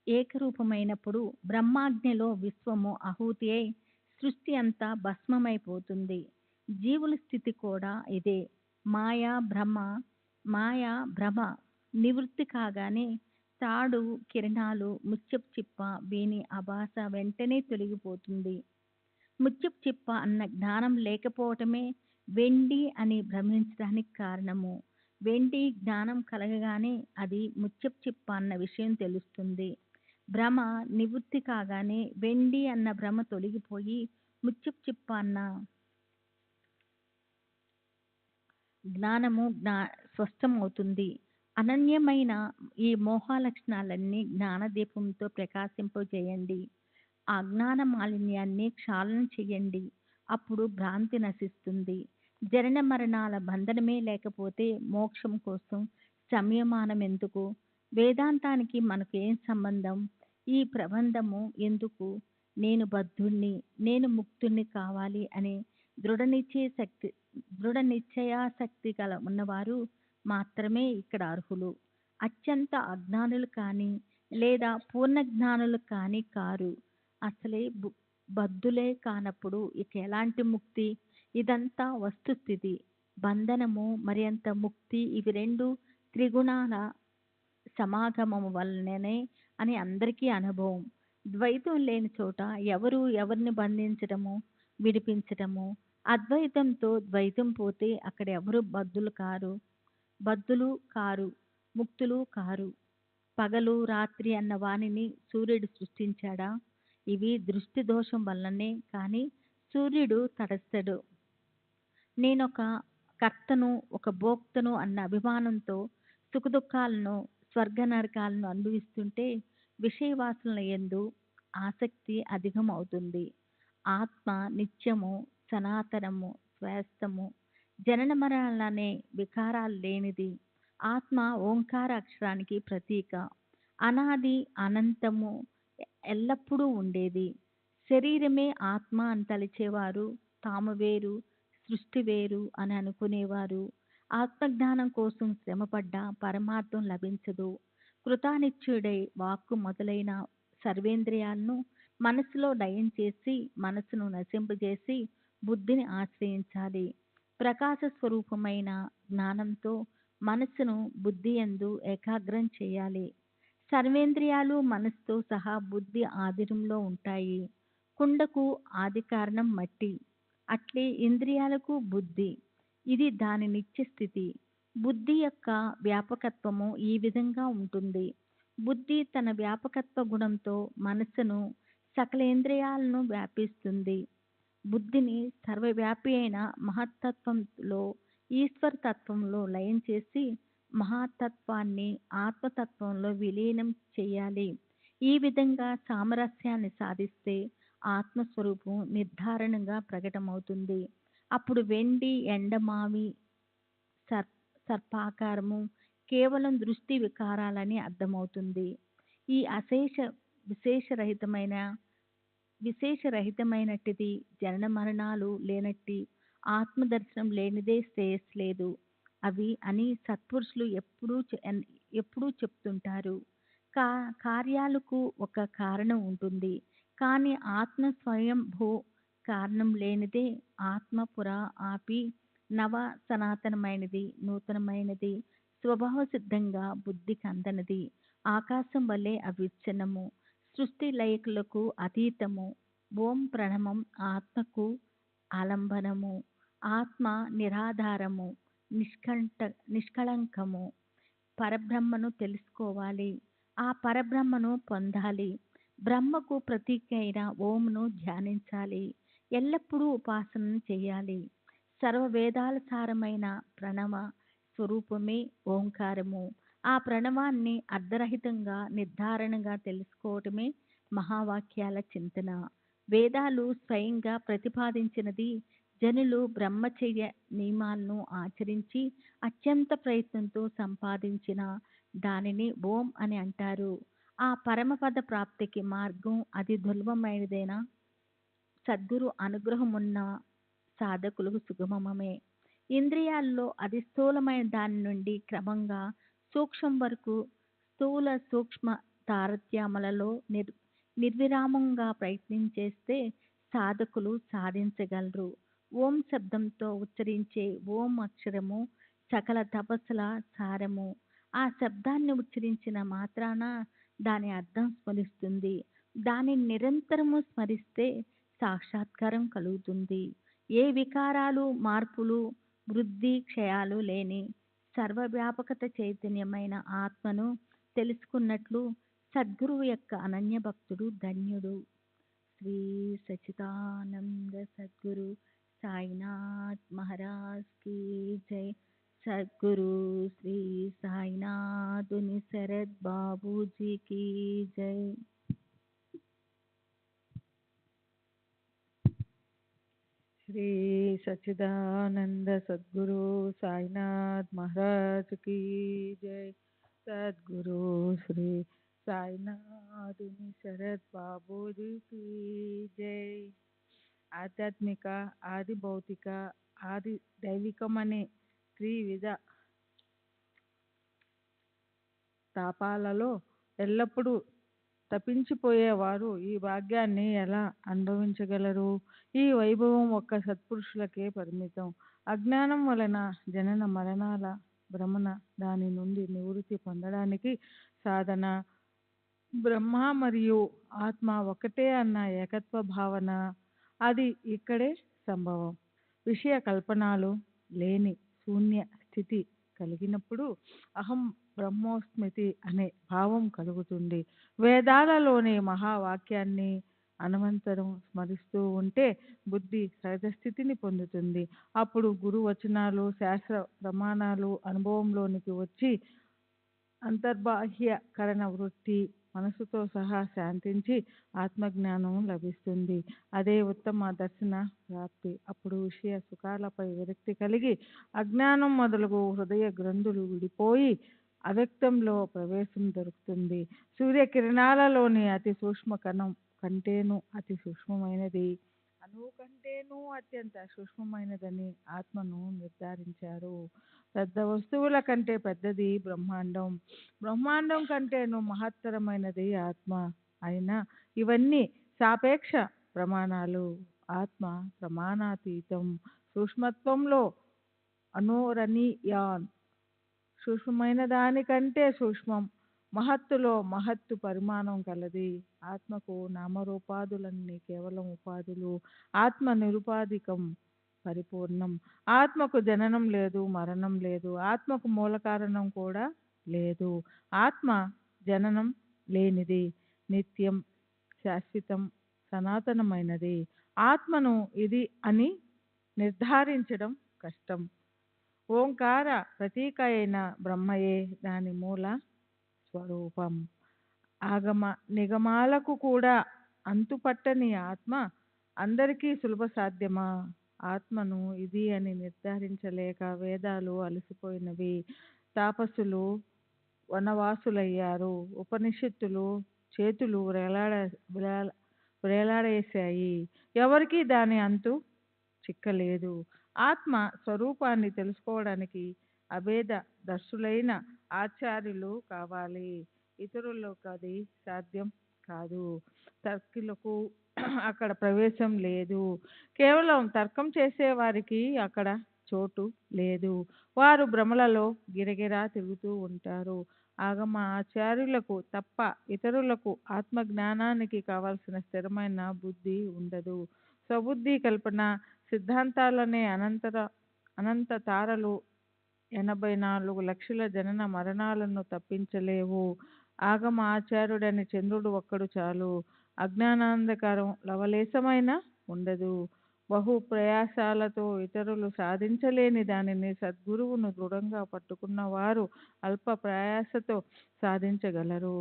ఏకరూపమైనప్పుడు బ్రహ్మాజ్ఞలో విశ్వము ఆహుతి అయి సృష్టి అంతా భస్మమైపోతుంది. జీవుల స్థితి కూడా ఇదే. మాయా భ్రమ నివృత్తి కాగానే తాడు కిరణాలు ముత్యపు చిప్ప వీని ఆభాస వెంటనే తొలగిపోతుంది. ముత్యపు చిప్ప అన్న జ్ఞానం లేకపోవటమే వెండి అని భ్రమించడానికి కారణము. వెండి జ్ఞానం కలగగానే అది ముత్యపు చిప్ప అన్న విషయం తెలుస్తుంది. భ్రమ నివృత్తి కాగానే వెండి అన్న భ్రమ తొలగిపోయి ముత్యపు చిప్ప అన్న జ్ఞానము స్పష్టమవుతుంది. అనన్యమైన ఈ మోహ లక్షణాలన్నీ జ్ఞానదీపంతో ప్రకాశింపజేయండి. ఆ జ్ఞాన మాలిన్యాన్ని క్షాళన చెయ్యండి. అప్పుడు భ్రాంతి నశిస్తుంది. జనన మరణాల బంధనమే లేకపోతే మోక్షం కోసం సంయమానం ఎందుకు? వేదాంతానికి మనకు ఏం సంబంధం? ఈ ప్రబంధము ఎందుకు? నేను బద్ధుణ్ణి, నేను ముక్తుణ్ణి కావాలి అనే దృఢ నిశ్చయాశక్తి గల ఉన్నవారు మాత్రమే ఇక్కడ అర్హులు. అత్యంత అజ్ఞానులు కానీ లేదా పూర్ణ జ్ఞానులు కానీ కారు. అసలే బద్ధులే కానప్పుడు ఇక ఎలాంటి ముక్తి? ఇదంతా వస్తుస్థితి. బంధనము మరింత ముక్తి ఇవి రెండు త్రిగుణాల సమాగమము వల్లనే అని అందరికీ అనుభవం. ద్వైతం లేని చోట ఎవరు ఎవరిని బంధించడము విడిపించడము? అద్వైతంతో ద్వైతం పోతే అక్కడ ఎవరు బద్ధులు కారు, ముక్తులు కారు. పగలు రాత్రి అన్న వానిని సూర్యుడు సృష్టించాడా? ఇవి దృష్టి దోషం వల్లనే. కానీ సూర్యుడు తటస్థడు. నేనొక కర్తను, ఒక భోక్తను అన్న అభిమానంతో సుఖదుఖాలను స్వర్గ నరకాలను అనుభవిస్తుంటే విషయవాసనల యందు ఆసక్తి అధికం అవుతుంది. ఆత్మ నిత్యము, సనాతనము, శ్రేష్టము, జనన మరణాలనే వికారాలు లేనిది. ఆత్మ ఓంకార అక్షరానికి ప్రతీక. అనాది అనంతము ఎల్లప్పుడూ ఉండేది. శరీరమే ఆత్మ అని తలిచేవారు తాము వేరు, సృష్టి వేరు అని అనుకునేవారు. ఆత్మజ్ఞానం కోసం శ్రమపడ్డ పరమార్థం లభించదు. కృతానిశ్చయుడై వాక్కు మొదలైన సర్వేంద్రియాలను మనసులో లయం చేసి మనసును నశింపజేసి బుద్ధిని ఆశ్రయించాలి. ప్రకాశ స్వరూపమైన జ్ఞానంతో మనస్సును బుద్ధి యందు ఏకాగ్రం చేయాలి. సర్వేంద్రియాలు మనసుతో సహా బుద్ధి ఆధీనంలో ఉంటాయి. కుండకు ఆది కారణం మట్టి, అట్లే ఇంద్రియాలకు బుద్ధి. ఇది దాని నిత్య స్థితి. బుద్ధి యొక్క వ్యాపకత్వము ఈ విధంగా ఉంటుంది. బుద్ధి తన వ్యాపకత్వ గుణంతో మనస్సును సకలేంద్రియాలను వ్యాపిస్తుంది. బుద్ధిని సర్వవ్యాపి అయిన మహత్తత్వంలో ఈశ్వర తత్వంలో లయం చేసి మహాతత్వాన్ని ఆత్మతత్వంలో విలీనం చేయాలి. ఈ విధంగా సామరస్యాన్ని సాధిస్తే ఆత్మస్వరూపం నిర్ధారణంగా ప్రకటమవుతుంది. అప్పుడు వెండి ఎండమావి సర్పాకారము కేవలం దృష్టి వికారాలని అర్థమవుతుంది. ఈ అశేష విశేషరహితమైన విశేషరహితమైనటిది జనన మరణాలు లేనట్టి ఆత్మదర్శనం లేనిదే శ్రేయస్సు లేదు అవి అని సత్పురుషులు ఎప్పుడూ చెప్తుంటారు. కార్యాలకు ఒక కారణం ఉంటుంది, కానీ ఆత్మ స్వయంభూ కారణం లేనిదే. ఆత్మ పురా ఆపి నవ సనాతనమైనది, నూతనమైనది, స్వభావ సిద్ధంగా బుద్ధికి అందనది. ఆకాశం వలె అవిచ్ఛిన్నము, సృష్టి లయకులకు అతీతము. ఓం ప్రణవం ఆత్మకు ఆలంబనము. ఆత్మ నిరాధారము, నిష్కళంకము. పరబ్రహ్మను తెలుసుకోవాలి, ఆ పరబ్రహ్మను పొందాలి. బ్రహ్మకు ప్రతీక అయిన ఓంను ధ్యానించాలి, ఎల్లప్పుడూ ఉపాసన చేయాలి. సర్వవేదాల సారమైన ప్రణవ స్వరూపమే ఓంకారము. ఆ ప్రణవాన్ని అర్ధరహితంగా నిర్ధారణగా తెలుసుకోవటమే మహావాక్యాల చింతన. వేదాలు స్వయంగా ప్రతిపాదించినది. జనులు బ్రహ్మచర్య నియమాలను ఆచరించి అత్యంత ప్రయత్నంతో సంపాదించిన దానిని ఓం అని అంటారు. ఆ పరమపద ప్రాప్తికి మార్గం అతి దుర్లభమైనదైన సద్గురు అనుగ్రహమున్న సాధకులకు సుగమమే. ఇంద్రియాల్లో అతి స్థూలమైన దాని నుండి క్రమంగా సూక్ష్మం వరకు స్థూల సూక్ష్మ తారత్యములలో నిర్విరామంగా ప్రయత్నం చేస్తే సాధకులు సాధించగలరు. ఓం శబ్దంతో ఉచ్చరించే ఓం అక్షరము సకల తపస్సుల సారము. ఆ శబ్దాన్ని ఉచ్చరించిన మాత్రాన దాని అర్థం స్మరిస్తుంది. దానిని నిరంతరము స్మరిస్తే సాక్షాత్కారం కలుగుతుంది. ఏ వికారాలు మార్పులు వృద్ధి క్షయాలు లేని సర్వవ్యాపకత చైతన్యమైన ఆత్మను తెలుసుకున్నట్లు సద్గురువు యొక్క అనన్య భక్తుడు ధన్యుడు. శ్రీ సచ్చిదానంద సద్గురు సాయినాథ్ మహారాజ్ की जय. सद्गुरु श्री साईनाथ शरद बाबू जी की जय. श्री सच्चिदानंद सद्गुरु साईनाथ महाराज की जय. सद्गुरु श्री साईनाथ शरद बाबू जी की जय. ఆధ్యాత్మిక, ఆది భౌతిక, ఆది దైవికమనే త్రివిధ తాపాలలో ఎల్లప్పుడూ తప్పించిపోయేవారు ఈ భాగ్యాన్ని ఎలా అనుభవించగలరు? ఈ వైభవం ఒక్క సత్పురుషులకే పరిమితం. అజ్ఞానం వలన జనన మరణాల భ్రమణ, దాని నుండి నివృత్తి పొందడానికి సాధన బ్రహ్మ మరియు ఆత్మ ఒకటే అన్న ఏకత్వ భావన. అది ఇక్కడే సంభవం. విషయ కల్పనాలు లేని శూన్య స్థితి కలిగినప్పుడు అహం బ్రహ్మోస్మితి అనే భావం కలుగుతుంది. వేదాలలోని మహావాక్యాన్ని అనంతరం స్మరిస్తూ ఉంటే బుద్ధి సహజస్థితిని పొందుతుంది. అప్పుడు గురు వచనాలు, శాస్త్ర ప్రమాణాలు అనుభవంలోనికి వచ్చి అంతర్బాహ్యకరణ వృత్తి మనసుతో సహా శాంతించి ఆత్మజ్ఞానం లభిస్తుంది. అదే ఉత్తమ దర్శన ప్రాప్తి. అప్పుడు విషయ సుఖాలపై విరక్తి కలిగి అజ్ఞానం మొదలగు హృదయ గ్రంథులు విడిపోయి అవ్యక్తంలో ప్రవేశం దొరుకుతుంది. సూర్యకిరణాలలోని అతి సూక్ష్మ కణం కంటేను అతి సూక్ష్మమైనది, అణువు కంటేను అత్యంత సూక్ష్మమైనదని ఆత్మను నిర్ధారించారు. పెద్ద వస్తువుల కంటే పెద్దది బ్రహ్మాండం, బ్రహ్మాండం కంటేను మహత్తరమైనది ఆత్మ. అయినా ఇవన్నీ సాపేక్ష ప్రమాణాలు. ఆత్మ ప్రమాణాతీతం. సూక్ష్మత్వంలో అనోరణీయాన్, సూక్ష్మమైన దానికంటే సూక్ష్మం. మహత్తులో మహత్తు పరిమాణం కలది. ఆత్మకు నామరూపాదులన్నీ కేవలం ఉపాధులు. ఆత్మ నిరుపాధికం, పరిపూర్ణం. ఆత్మకు జననం లేదు, మరణం లేదు. ఆత్మకు మూల కారణం కూడా లేదు. ఆత్మ జననం లేనిది, నిత్యం, శాశ్వతం, సనాతనమైనది. ఆత్మను ఇది అని నిర్ధారించడం కష్టం. ఓంకార ప్రతీక అయిన బ్రహ్మయే దాని మూల స్వరూపం. ఆగమ నిగమాలకు కూడా అంతుపట్టని ఆత్మ అందరికీ సులభ సాధ్యమా? ఆత్మను ఇది అని నిర్ధారించలేక వేదాలు అలసిపోయినవి. తాపసులు వనవాసులయ్యారు. ఉపనిషత్తులు చేతులు వేలాడేశాయి. ఎవరికీ దాని అంతు చిక్కలేదు. ఆత్మ స్వరూపాన్ని తెలుసుకోవడానికి అభేద దర్శులైన ఆచార్యులు కావాలి. ఇతరులకు అది సాధ్యం కాదు. తర్కులకు అక్కడ ప్రవేశం లేదు. కేవలం తర్కం చేసేవారికి అక్కడ చోటు లేదు. వారు భ్రమలలో గిరగిరా తిరుగుతూ ఉంటారు. ఆగమ ఆచార్యులకు తప్ప ఇతరులకు ఆత్మజ్ఞానానికి కావలసిన స్థిరమైన బుద్ధి ఉండదు. స్వబుద్ధి కల్పన సిద్ధాంతాలనే అనంత తారలు 84 లక్షల జనన మరణాలను తప్పించలేవు. ఆగమ ఆచార్యుడని చంద్రుడు ఒక్కడు చాలు. అజ్ఞానాంధకారం లవలేశమైన ఉండదు. బహు ప్రయాసాలతో ఇతరులు సాధించలేని దానిని సద్గురువును దృఢంగా పట్టుకున్న వారు అల్ప ప్రయాసతో సాధించగలరు.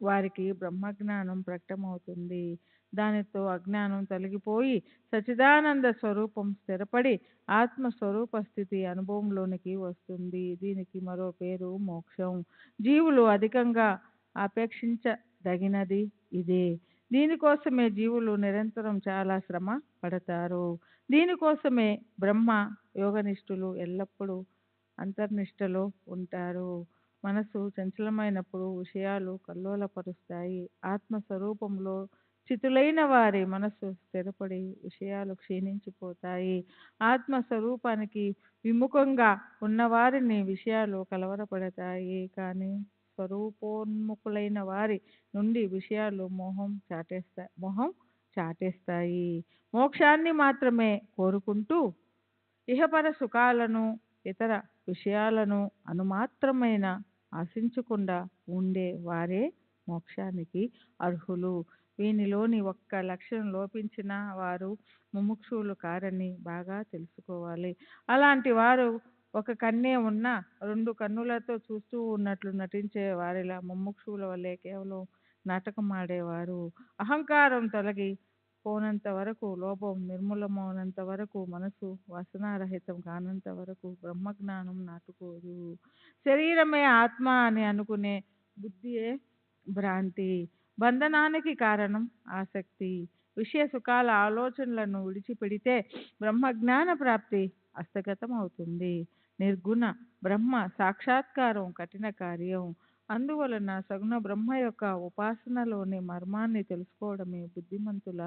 వారికి బ్రహ్మజ్ఞానం ప్రకటమవుతుంది. దానితో అజ్ఞానం తొలగిపోయి సచిదానంద స్వరూపం స్థిరపడి ఆత్మస్వరూప స్థితి అనుభవంలోనికి వస్తుంది. దీనికి మరో పేరు మోక్షం. జీవులు అధికంగా అపేక్షించదగినది ఇదే. దీనికోసమే జీవులు నిరంతరం చాలా శ్రమ పడతారు. దీనికోసమే బ్రహ్మ యోగనిష్ఠులు ఎల్లప్పుడూ అంతర్నిష్టలో ఉంటారు. మనసు చంచలమైనప్పుడు విషయాలు కల్లోలపరుస్తాయి. ఆత్మస్వరూపంలో స్థితులైన వారి మనస్సు స్థిరపడి విషయాలు క్షీణించిపోతాయి. ఆత్మస్వరూపానికి విముఖంగా ఉన్నవారిని విషయాలు కలవరపడతాయి. కానీ స్వరూపోన్ముఖులైన వారి నుండి విషయాలు మొహం చాటేస్తాయి. మోక్షాన్ని మాత్రమే కోరుకుంటూ ఇహపర సుఖాలను ఇతర విషయాలను అనుమాత్రమైన ఆశించకుండా ఉండే వారే మోక్షానికి అర్హులు. వీనిలోని ఒక్క లక్షణం లోపించిన వారు ముముక్షువులు కారని బాగా తెలుసుకోవాలి. అలాంటి వారు ఒక కన్నే ఉన్నా 2 కన్నులతో చూస్తూ ఉన్నట్లు నటించే వారిలా ముముక్షువుల వల్లే కేవలం నాటకమాడేవారు. అహంకారం తొలగి పోనంత వరకు, లోభం నిర్మూలమవునంత వరకు, మనసు వాసనారహితం కానంత వరకు బ్రహ్మజ్ఞానం నాటుకోదు. శరీరమే ఆత్మ అని అనుకునే బుద్ధియే భ్రాంతి. బంధనానికి కారణం ఆసక్తి. విషయ సుఖాల ఆలోచనలను విడిచిపెడితే బ్రహ్మజ్ఞాన ప్రాప్తి హస్తగతం అవుతుంది. నిర్గుణ బ్రహ్మ సాక్షాత్కారం కఠిన కార్యం. అందువలన సగుణ బ్రహ్మ యొక్క ఉపాసనలోని మర్మాన్ని తెలుసుకోవడమే బుద్ధిమంతుల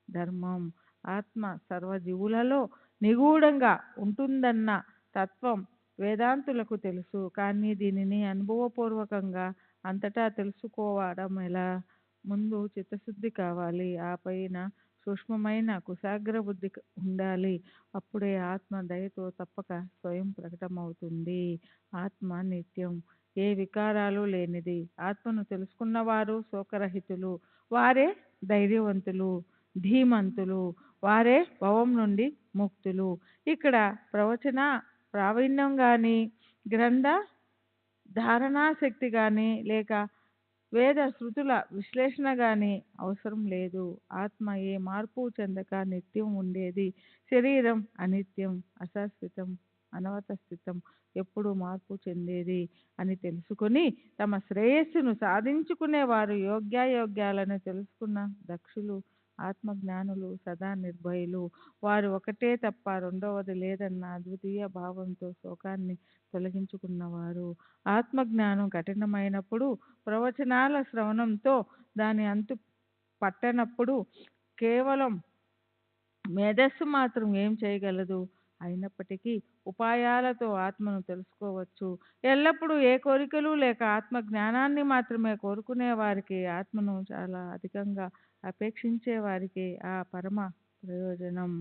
ధర్మం. ఆత్మ సర్వజీవులలో నిగూఢంగా ఉంటుందన్న తత్వం వేదాంతులకు తెలుసు. కానీ దీనిని అనుభవపూర్వకంగా అంతటా తెలుసుకోవడం ఎలా? ముందు చిత్తశుద్ధి కావాలి. ఆ పైన సూక్ష్మమైన కుశాగ్ర బుద్ధి ఉండాలి. అప్పుడే ఆత్మ దయతో తప్పక స్వయం ప్రకటమవుతుంది. ఆత్మ నిత్యం, ఏ వికారాలు లేనిది. ఆత్మను తెలుసుకున్నవారు శోకరహితులు. వారే ధైర్యవంతులు, ధీమంతులు. వారే భవం నుండి ముక్తులు. ఇక్కడ ప్రవచన ప్రావీణ్యం కానీ, గ్రంథ ధారణాశక్తి కానీ, లేక వేద శృతుల విశ్లేషణ గాని అవసరం లేదు. ఆత్మ ఏ మార్పు చెందక నిత్యం ఉండేది. శరీరం అనిత్యం, అశాశ్వతం, అనవతస్థితం, ఎప్పుడు మార్పు చెందేది అని తెలుసుకొని తమ శ్రేయస్సును సాధించుకునే వారు యోగ్యాయోగ్యాలను తెలుసుకున్న దక్షులు, ఆత్మజ్ఞానులు, సదా నిర్భయులు. వారు ఒకటే తప్ప రెండవది లేదన్న అద్వితీయ భావంతో శోకాన్ని తొలగించుకున్నవారు. ఆత్మజ్ఞానం కఠినమైనప్పుడు ప్రవచనాల శ్రవణంతో దాని అంతు పట్టనప్పుడు కేవలం మేధస్సు మాత్రం ఏం చేయగలదు? అయినప్పటికీ ఉపాయాలతో ఆత్మను తెలుసుకోవచ్చు. ఎల్లప్పుడూ ఏ కోరికలు లేక ఆత్మ జ్ఞానాన్ని మాత్రమే కోరుకునే వారికి, ఆత్మను చాలా అధికంగా అపేక్షించే వారికి ఆ పరమ ప్రయోజనం.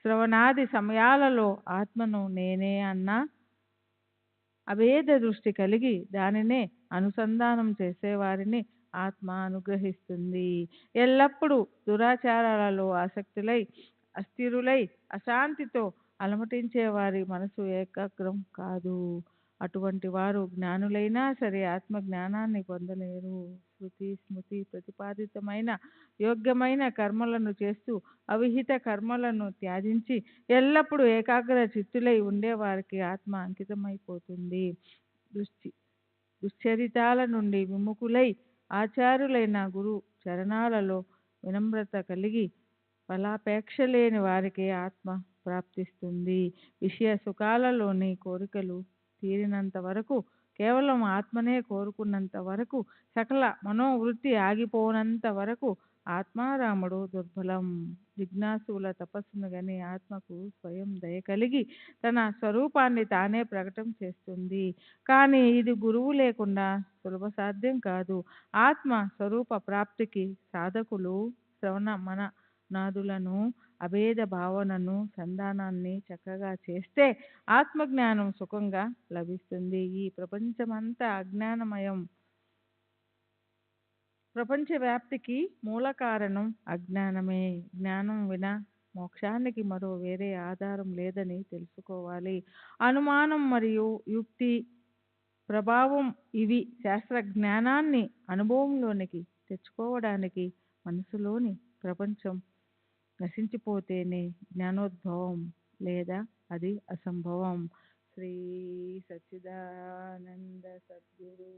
శ్రవణాది సమయాలలో ఆత్మను నేనే అన్న అభేద దృష్టి కలిగి దానినే అనుసంధానం చేసేవారిని ఆత్మ అనుగ్రహిస్తుంది. ఎల్లప్పుడూ దురాచారాలలో ఆసక్తులై అస్థిరులై అశాంతితో అలమటించే వారి మనసు ఏకాగ్రం కాదు. అటువంటి వారు జ్ఞానులైనా సరే ఆత్మ జ్ఞానాన్ని పొందలేరు. శృతి స్మృతి ప్రతిపాదితమైన యోగ్యమైన కర్మలను చేస్తూ అవిహిత కర్మలను త్యాజించి ఎల్లప్పుడూ ఏకాగ్ర చిత్తులై ఉండేవారికి ఆత్మ అంకితమైపోతుంది. దుశ్చరితాల నుండి విముఖులై ఆచారులైన గురు చరణాలలో వినమ్రత కలిగి ఫలాపేక్ష లేని వారికి ఆత్మ ప్రాప్తిస్తుంది. విషయ సుఖాలలోని కోరికలు తీరినంత వరకు, కేవలం ఆత్మనే కోరుకున్నంత వరకు, సకల మనోవృత్తి ఆగిపోనంత వరకు ఆత్మారాముడు దుర్బలం. జిజ్ఞాసుల తపస్సును గని ఆత్మకు స్వయం దయ కలిగి తన స్వరూపాన్ని తానే ప్రకటన చేస్తుంది. కానీ ఇది గురువు లేకుండా సులభ సాధ్యం కాదు. ఆత్మ స్వరూప ప్రాప్తికి సాధకులు శ్రవణ మన నాదులను అభేద భావనను సంధానాన్ని చక్కగా చేస్తే ఆత్మజ్ఞానం సుఖంగా లభిస్తుంది. ఈ ప్రపంచమంతా అజ్ఞానమయం. ప్రపంచ వ్యాప్తికి మూల కారణం అజ్ఞానమే. జ్ఞానం వినా మోక్షానికి మరో వేరే ఆధారం లేదని తెలుసుకోవాలి. అనుమానం మరియు యుక్తి ప్రభావం ఇవి శాస్త్ర జ్ఞానాన్ని అనుభవంలోనికి తెచ్చుకోవడానికి మనసులోని ప్రపంచం నశించిపోతేనే జ్ఞానోద్భవం, లేదా అది అసంభవం. శ్రీ సచ్చిదానంద సద్గురు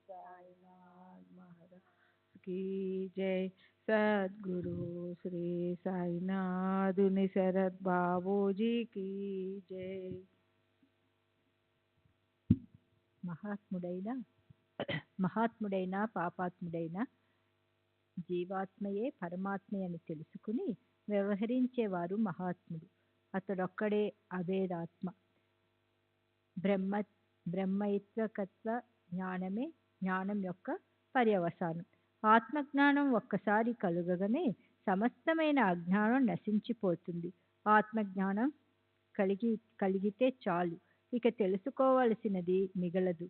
సాయినాథ్ మహారాజ్ की जय. सद्गुरु श्री साईनाथुनि शरद बाबूजी की जय. మహాత్ముడైన పాపాత్ముడైన జీవాత్మయే పరమాత్మ అని తెలుసుకుని వ్యవహరించేవారు మహాత్ముడు. అతడొక్కడే అభేదాత్మ. బ్రహ్మైత్వకత్వ జ్ఞానమే జ్ఞానం యొక్క పర్యవసానం. ఆత్మజ్ఞానం ఒక్కసారి కలుగగానే సమస్తమైన అజ్ఞానం నశించిపోతుంది. ఆత్మజ్ఞానం కలిగితే చాలు, ఇక తెలుసుకోవలసినది మిగలదు.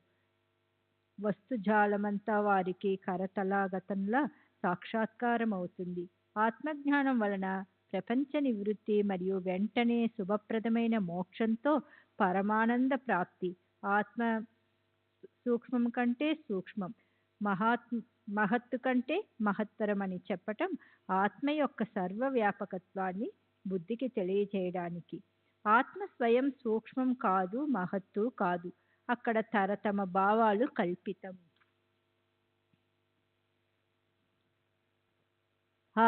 వస్తుజాలమంతా వారికి కరతలాగతంలా సాక్షాత్కారం అవుతుంది. ఆత్మజ్ఞానం వలన ప్రపంచ నివృత్తి మరియు వెంటనే శుభప్రదమైన మోక్షంతో పరమానంద ప్రాప్తి. ఆత్మ సూక్ష్మం కంటే సూక్ష్మం, మహత్తు కంటే మహత్తరం అని చెప్పటం ఆత్మ యొక్క సర్వవ్యాపకత్వాన్ని బుద్ధికి తెలియజేయడానికి. ఆత్మ స్వయం సూక్ష్మం కాదు, మహత్తు కాదు. అక్కడ తరతమ భావాలు కల్పితం. ఆ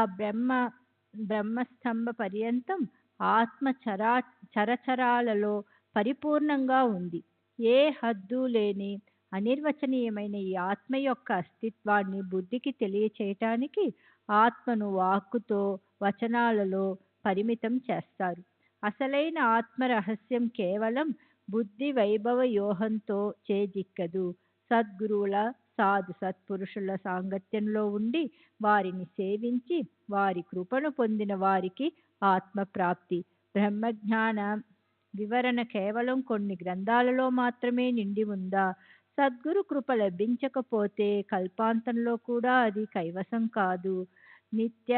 బ్రహ్మస్తంభ పర్యంతం ఆత్మ చరచరాలలో పరిపూర్ణంగా ఉంది. ఏ హద్దు లేని అనిర్వచనీయమైన ఈ ఆత్మ యొక్క అస్తిత్వాన్ని బుద్ధికి తెలియచేయటానికి ఆత్మను వాక్కుతో వచనాలలో పరిమితం చేస్తారు. అసలైన ఆత్మ రహస్యం కేవలం బుద్ధి వైభవ యోహంతో చేజిక్కదు. సద్గురువుల సాధు సత్పురుషుల సాంగత్యంలో ఉండి వారిని సేవించి వారి కృపను పొందిన వారికి ఆత్మ ప్రాప్తి. బ్రహ్మజ్ఞాన వివరణ కేవలం కొన్ని గ్రంథాలలో మాత్రమే నిండి ఉందా? సద్గురు కృప లభించకపోతే కల్పాంతంలో కూడా అది కైవసం కాదు. నిత్య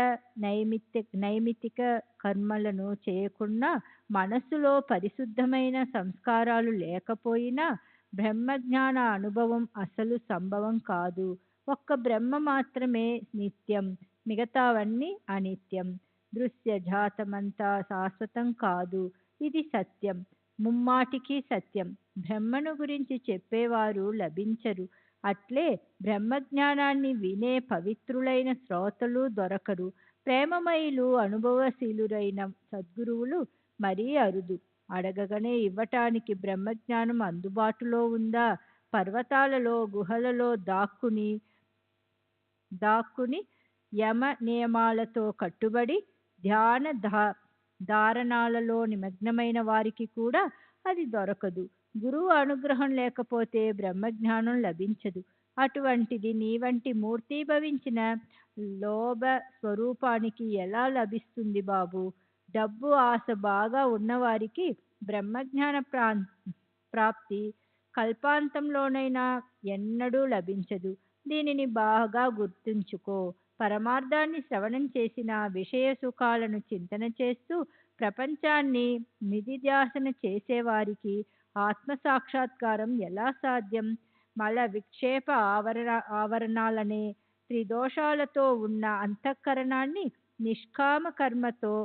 నైమితిక కర్మలను చేయకుండా మనస్సులో పరిశుద్ధమైన సంస్కారాలు లేకపోయినా బ్రహ్మజ్ఞాన అనుభవం అసలు సంభవం కాదు. ఒక్క బ్రహ్మ మాత్రమే నిత్యం, మిగతావన్నీ అనిత్యం. దృశ్య జాతమంతా శాశ్వతం కాదు, ఇది సత్యం, ముమ్మాటికి సత్యం. బ్రహ్మను గురించి చెప్పేవారు లభించరు. అట్లే బ్రహ్మజ్ఞానాన్ని వినే పవిత్రులైన శ్రోతలు దొరకరు. ప్రేమమయులు అనుభవశీలురైన సద్గురువులు మరీ అరుదు. అడగగానే ఇవ్వటానికి బ్రహ్మజ్ఞానం అందుబాటులో ఉందా? పర్వతాలలో గుహలలో దాక్కుని యమ నియమాలతో కట్టుబడి ధ్యాన ధారణాలలో నిమగ్నమైన వారికి కూడా అది దొరకదు. గురువు అనుగ్రహం లేకపోతే బ్రహ్మజ్ఞానం లభించదు. అటువంటిది నీ వంటి మూర్తీభవించిన లోభ స్వరూపానికి ఎలా లభిస్తుంది బాబు? డబ్బు ఆశ బాగా ఉన్నవారికి బ్రహ్మజ్ఞాన ప్రాప్తి కల్పాంతంలోనైనా ఎన్నడూ లభించదు. దీనిని బాగా గుర్తుంచుకో. పరమార్థాన్ని శ్రవణం చేసిన విషయ సుఖాలను చింతన చేస్తూ ప్రపంచాన్ని నిధిధ్యాసన చేసేవారికి ఆత్మ సాక్షాత్కారం ఎలా సాధ్యం? మల విక్షేప ఆవరణాలనే త్రిదోషాలతో ఉన్న అంతఃకరణాన్ని నిష్కామ కర్మతో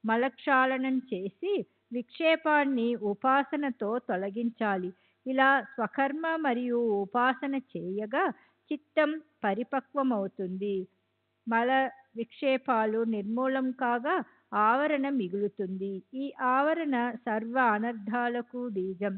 మలక్షాళనం చేసి విక్షేపాన్ని ఉపాసనతో తొలగించాలి. ఇలా స్వకర్మ మరియు ఉపాసన చేయగా చిత్తం పరిపక్వమవుతుంది. మల విక్షేపాలు నిర్మూలం కాగా ఆవరణ మిగులుతుంది. ఈ ఆవరణ సర్వ అనర్థాలకు బీజం.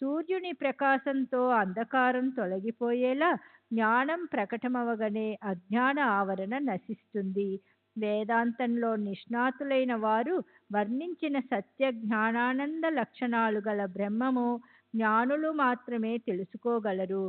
సూర్యుని ప్రకాశంతో అంధకారం తొలగిపోయేలా జ్ఞానం ప్రకటమవగానే అజ్ఞాన ఆవరణ నశిస్తుంది. వేదాంతంలో నిష్ణాతులైన వారు వర్ణించిన సత్య జ్ఞానానంద లక్షణాలు గల బ్రహ్మము జ్ఞానులు మాత్రమే తెలుసుకోగలరు.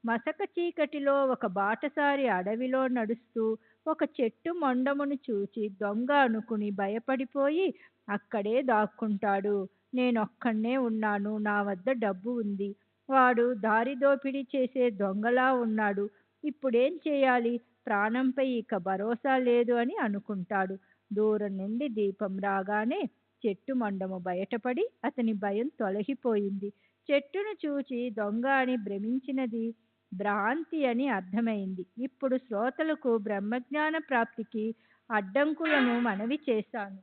మసక చీకటిలో ఒక బాటసారి అడవిలో నడుస్తూ ఒక చెట్టు మొండమును చూచి దొంగ అనుకుని భయపడిపోయి అక్కడే దాక్కుంటాడు. నేనొక్కడే ఉన్నాను, నా వద్ద డబ్బు ఉంది, వాడు దారి దోపిడీ చేసే దొంగలా ఉన్నాడు, ఇప్పుడేం చేయాలి? ప్రాణంపై ఇక భరోసా లేదు అని అనుకుంటాడు. దూరం నుండి దీపం రాగానే చెట్టు మొండము బయటపడి అతని భయం తొలగిపోయింది. చెట్టును చూచి దొంగ అని భ్రమించినది భ్రాంతి అని అర్థమైంది. ఇప్పుడు శ్రోతలకు బ్రహ్మజ్ఞాన ప్రాప్తికి అడ్డంకులను మనవి చేశాను.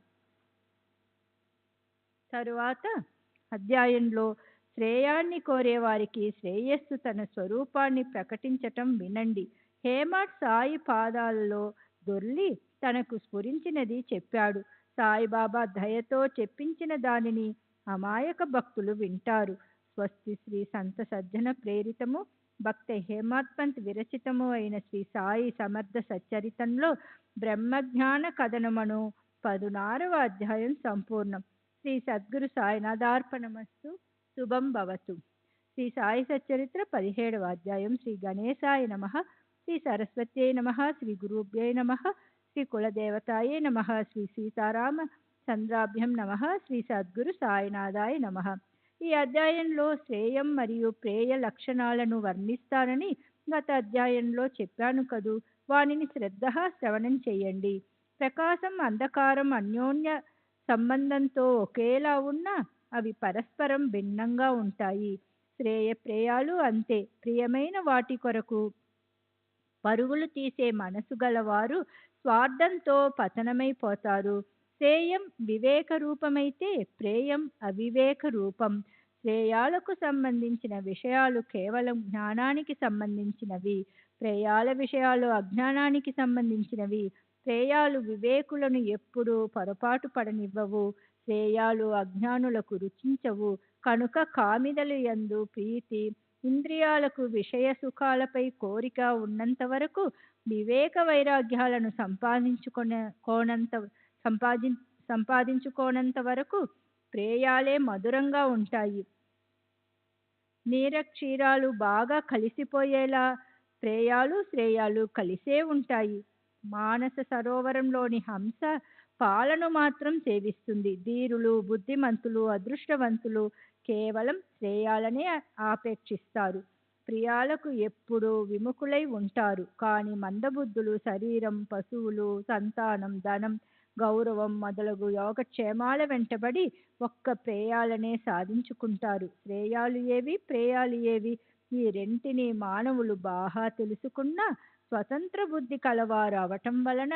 తరువాత అధ్యాయంలో శ్రేయాన్ని కోరే వారికి శ్రేయస్సు తన స్వరూపాన్ని ప్రకటించటం వినండి. హేమట్ సాయి పాదాలలో దొర్లి తనకు స్ఫురించినది చెప్పాడు. సాయిబాబా దయతో చెప్పించిన దానిని అమాయక భక్తులు వింటారు. స్వస్తి శ్రీ సంత సజ్జన ప్రేరితము భక్త హేమాత్పంత్ విరచితము అయిన శ్రీ సాయి సమర్థ సచ్చరితంలో బ్రహ్మజ్ఞాన కథనమను 16వ అధ్యాయం సంపూర్ణం. శ్రీ సద్గురు సాయినాథార్పణమస్తు. శుభం భవతు. శ్రీ సాయి సచ్చరిత్ర 17వ అధ్యాయం. శ్రీ గణేశాయ నమః, శ్రీ సరస్వత్యై నమః, శ్రీ గురుభ్యై నమః, శ్రీ కులదేవతాయే నమః, శ్రీ సీతారామ చంద్రాభ్యం నమః, శ్రీ సద్గురు సాయినాథాయ నమః. ఈ అధ్యాయంలో శ్రేయం మరియు ప్రేయ లక్షణాలను వర్ణిస్తానని గత అధ్యాయంలో చెప్పాను కదూ. వానిని శ్రద్ధగా శ్రవణం చేయండి. ప్రకాశం అంధకారం అన్యోన్య సంబంధంతో ఒకేలా ఉన్నా అవి పరస్పరం భిన్నంగా ఉంటాయి. ప్రేయాలు అంతే. ప్రియమైన వాటి కొరకు పరుగులు తీసే మనసు గలవారు స్వార్థంతో పతనమైపోతారు. శ్రేయం వివేక రూపమైతే ప్రేయం అవివేక రూపం. శ్రేయాలకు సంబంధించిన విషయాలు కేవలం జ్ఞానానికి సంబంధించినవి, ప్రేయాల విషయాలు అజ్ఞానానికి సంబంధించినవి. శ్రేయాలు వివేకులను ఎప్పుడూ పొరపాటు పడనివ్వవు. శ్రేయాలు అజ్ఞానులకు రుచించవు. కనుక కామిదలు యందు ప్రీతి, ఇంద్రియాలకు విషయ సుఖాలపై కోరిక ఉన్నంత వరకు వివేక వైరాగ్యాలను సంపాదించుకోనంత వరకు ప్రేయాలే మధురంగా ఉంటాయి. నీరక్షీరాలు బాగా కలిసిపోయేలా ప్రేయాలు శ్రేయాలు కలిసే ఉంటాయి. మానస సరోవరంలోని హంస పాలను మాత్రం సేవిస్తుంది. ధీరులు, బుద్ధిమంతులు, అదృష్టవంతులు కేవలం శ్రేయాలనే ఆపేక్షిస్తారు. ప్రియాలకు ఎప్పుడూ విముఖులై ఉంటారు. కానీ మందబుద్ధులు శరీరం, పశువులు, సంతానం, ధనం, గౌరవం మొదలగు యోగక్షేమాల వెంటబడి ఒక్క ప్రేయాలనే సాధించుకుంటారు. శ్రేయాలు ఏవి, ప్రేయాలు ఏవి? ఈ రెంటిని మానవులు బాగా తెలుసుకున్న స్వతంత్ర బుద్ధి కలవారు అవటం వలన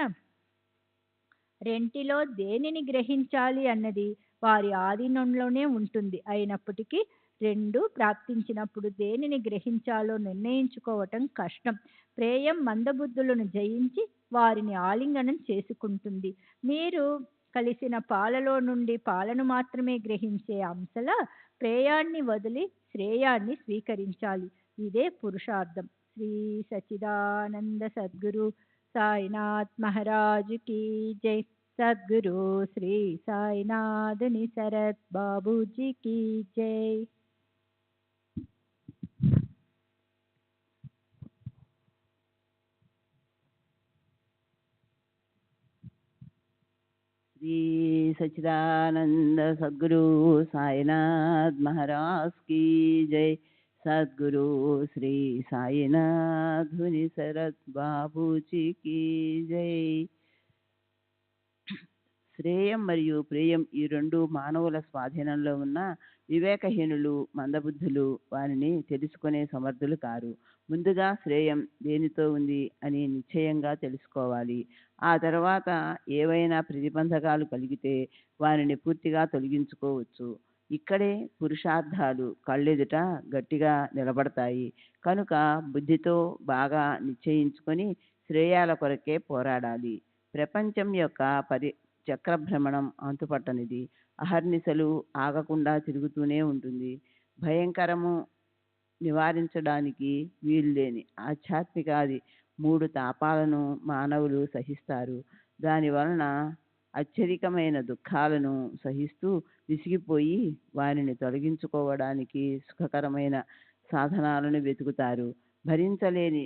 రెంటిలో దేనిని గ్రహించాలి అన్నది వారి ఆధీనంలోనే ఉంటుంది. అయినప్పటికీ రెండు ప్రాప్తించినప్పుడు దేనిని గ్రహించాలో నిర్ణయించుకోవటం కష్టం. ప్రేయం మందబుద్ధులను జయించి వారిని ఆలింగనం చేసుకుంటుంది. మీరు కలిసిన పాలలో నుండి పాలను మాత్రమే గ్రహించే అంశల ప్రేయాన్ని వదిలి శ్రేయాన్ని స్వీకరించాలి. ఇదే పురుషార్థం. శ్రీ సచిదానంద సద్గురు సాయినాథ్ మహారాజ్ की जय. सद्गुरु श्री साईनाथ निसरत बाबूजी की जय. श्री सच्चिदानंद सद्गुरु साईनाथ महाराज की जय. सद्गुरु श्री साईनाथ निसरत बाबूजी की जय. శ్రేయం మరియు ప్రేయం ఈ రెండు మానవుల స్వాధీనంలో ఉన్న వివేకహీనులు మందబుద్ధులు వారిని తెలుసుకునే సమర్థులు కారు. ముందుగా శ్రేయం దేనితో ఉంది అని నిశ్చయంగా తెలుసుకోవాలి. ఆ తర్వాత ఏవైనా ప్రతిబంధకాలు కలిగితే వారిని పూర్తిగా తొలగించుకోవచ్చు. ఇక్కడే పురుషార్థాలు కళ్ళెదుట గట్టిగా నిలబడతాయి. కనుక బుద్ధితో బాగా నిశ్చయించుకొని శ్రేయాల కొరకే పోరాడాలి. ప్రపంచం యొక్క చక్రభ్రమణం అంతుపట్టనిది. అహర్నిశలు ఆగకుండా తిరుగుతూనే ఉంటుంది. భయంకరము నివారించడానికి వీలులేని ఆధ్యాత్మికాది 3 తాపాలను మానవులు సహిస్తారు. దానివలన అత్యధికమైన దుఃఖాలను సహిస్తూ విసిగిపోయి వారిని తొలగించుకోవడానికి సుఖకరమైన సాధనాలను వెతుకుతారు. భరించలేని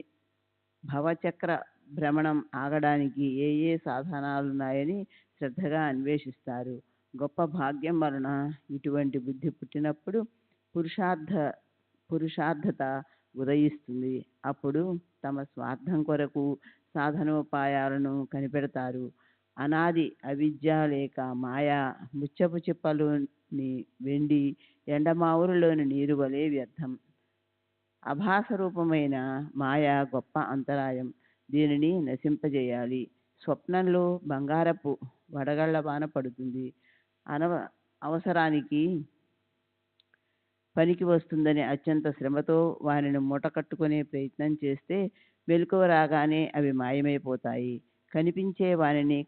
భవచక్ర భ్రమణం ఆగడానికి ఏ సాధనాలున్నాయని శ్రద్ధగా అన్వేషిస్తారు. గొప్ప భాగ్యం వలన ఇటువంటి బుద్ధి పుట్టినప్పుడు పురుషార్థత ఉదయిస్తుంది. అప్పుడు తమ స్వార్థం కొరకు సాధనోపాయాలను కనిపెడతారు. అనాది అవిద్య లేక మాయా ముచ్చపు చిప్పలోని వెండి ఎండమావురులోని నీరు వలె వ్యర్థం. అభాస రూపమైన మాయ గొప్ప అంతరాయం. దీనిని నశింపజేయాలి. స్వప్నంలో బంగారపు వడగళ్ల బాన పడుతుంది. అవసరానికి పనికి వస్తుందని అత్యంత శ్రమతో వారిని మూట కట్టుకునే ప్రయత్నం చేస్తే మెలకువ రాగానే అవి మాయమైపోతాయి. కనిపించే వారిని